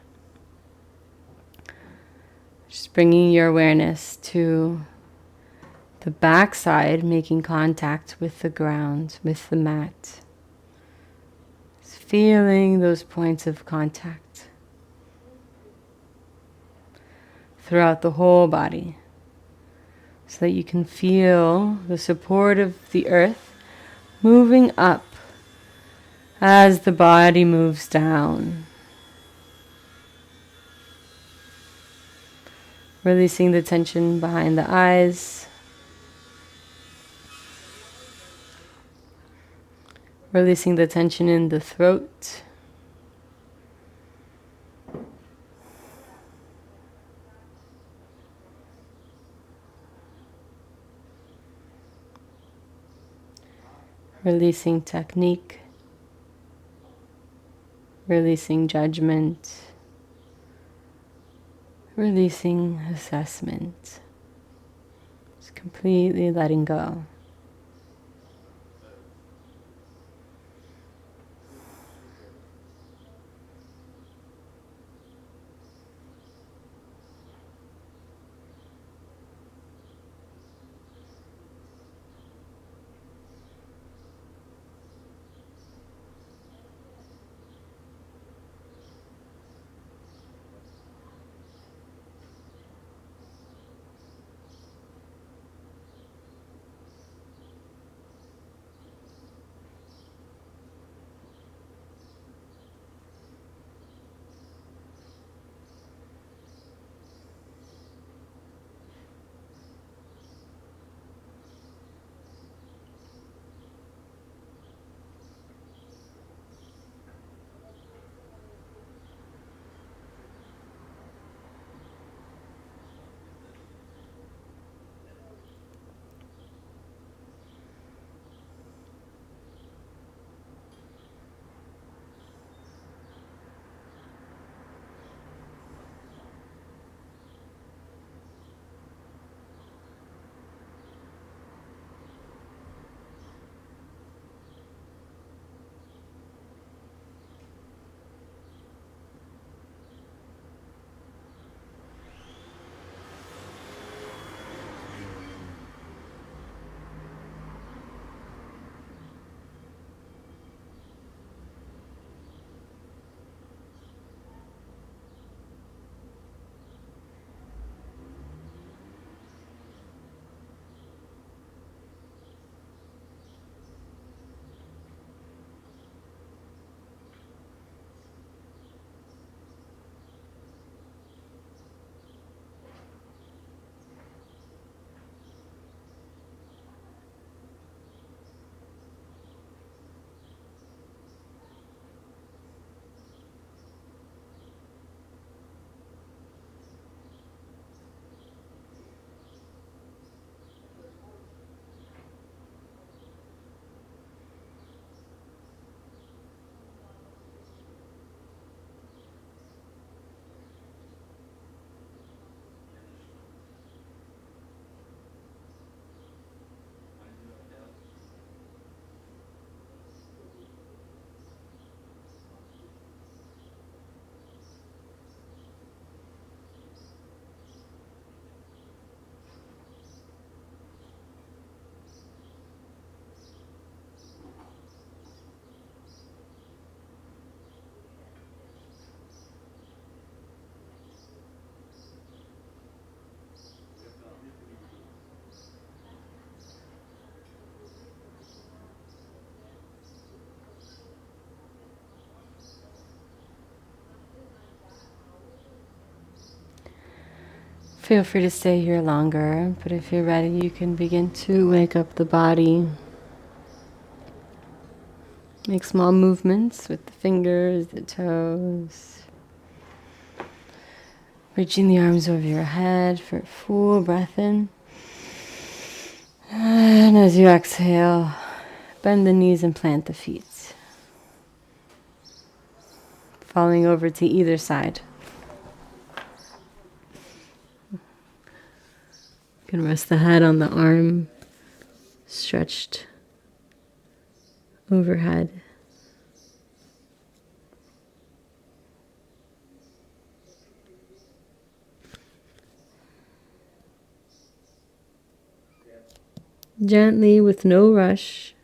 Just bringing your awareness to the backside, making contact with the ground, with the mat. Just feeling those points of contact throughout the whole body, so that you can feel the support of the earth moving up as the body moves down. Releasing the tension behind the eyes. Releasing the tension in the throat. Releasing technique. Releasing judgment. Releasing assessment. Just completely letting go. Feel free to stay here longer, but if you're ready, you can begin to wake up the body. Make small movements with the fingers, the toes. Reaching the arms over your head for a full breath in. And as you exhale, bend the knees and plant the feet. Falling over to either side. You can rest the head on the arm, stretched overhead. Gently, with no rush,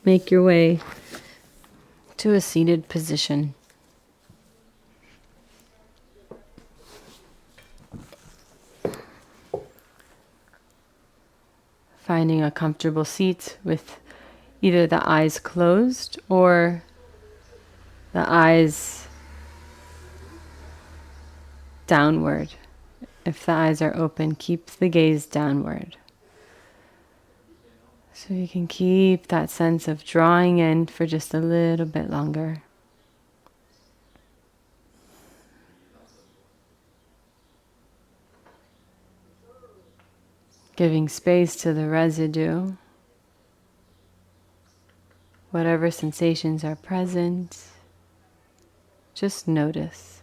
make your way to a seated position. Finding a comfortable seat with either the eyes closed or the eyes downward. If the eyes are open, keep the gaze downward. So you can keep that sense of drawing in for just a little bit longer. Giving space to the residue. Whatever sensations are present, just notice.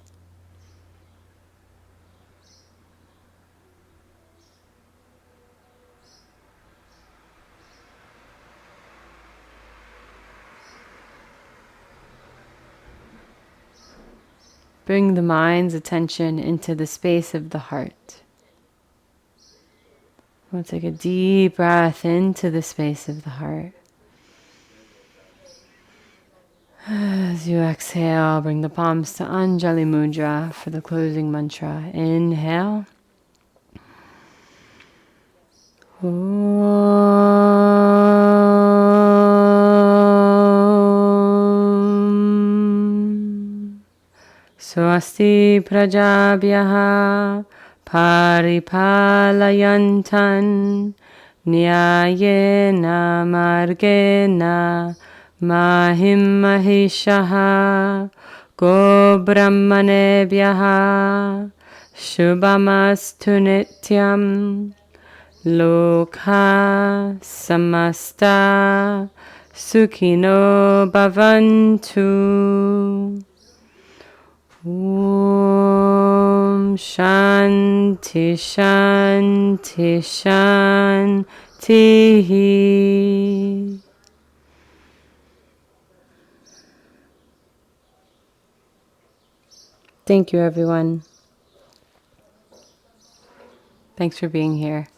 Bring the mind's attention into the space of the heart. We'll take a deep breath into the space of the heart. As you exhale, bring the palms to Anjali Mudra for the closing mantra. Inhale. Om. Swasti prajabhyaha paripalayantan nyayena margena mahim mahishaha go brahmanebhyaha shubhamastu nityam lokha samasta sukhino bhavantu. Om Shanti Shanti Shanti. Thank you, everyone. Thanks for being here.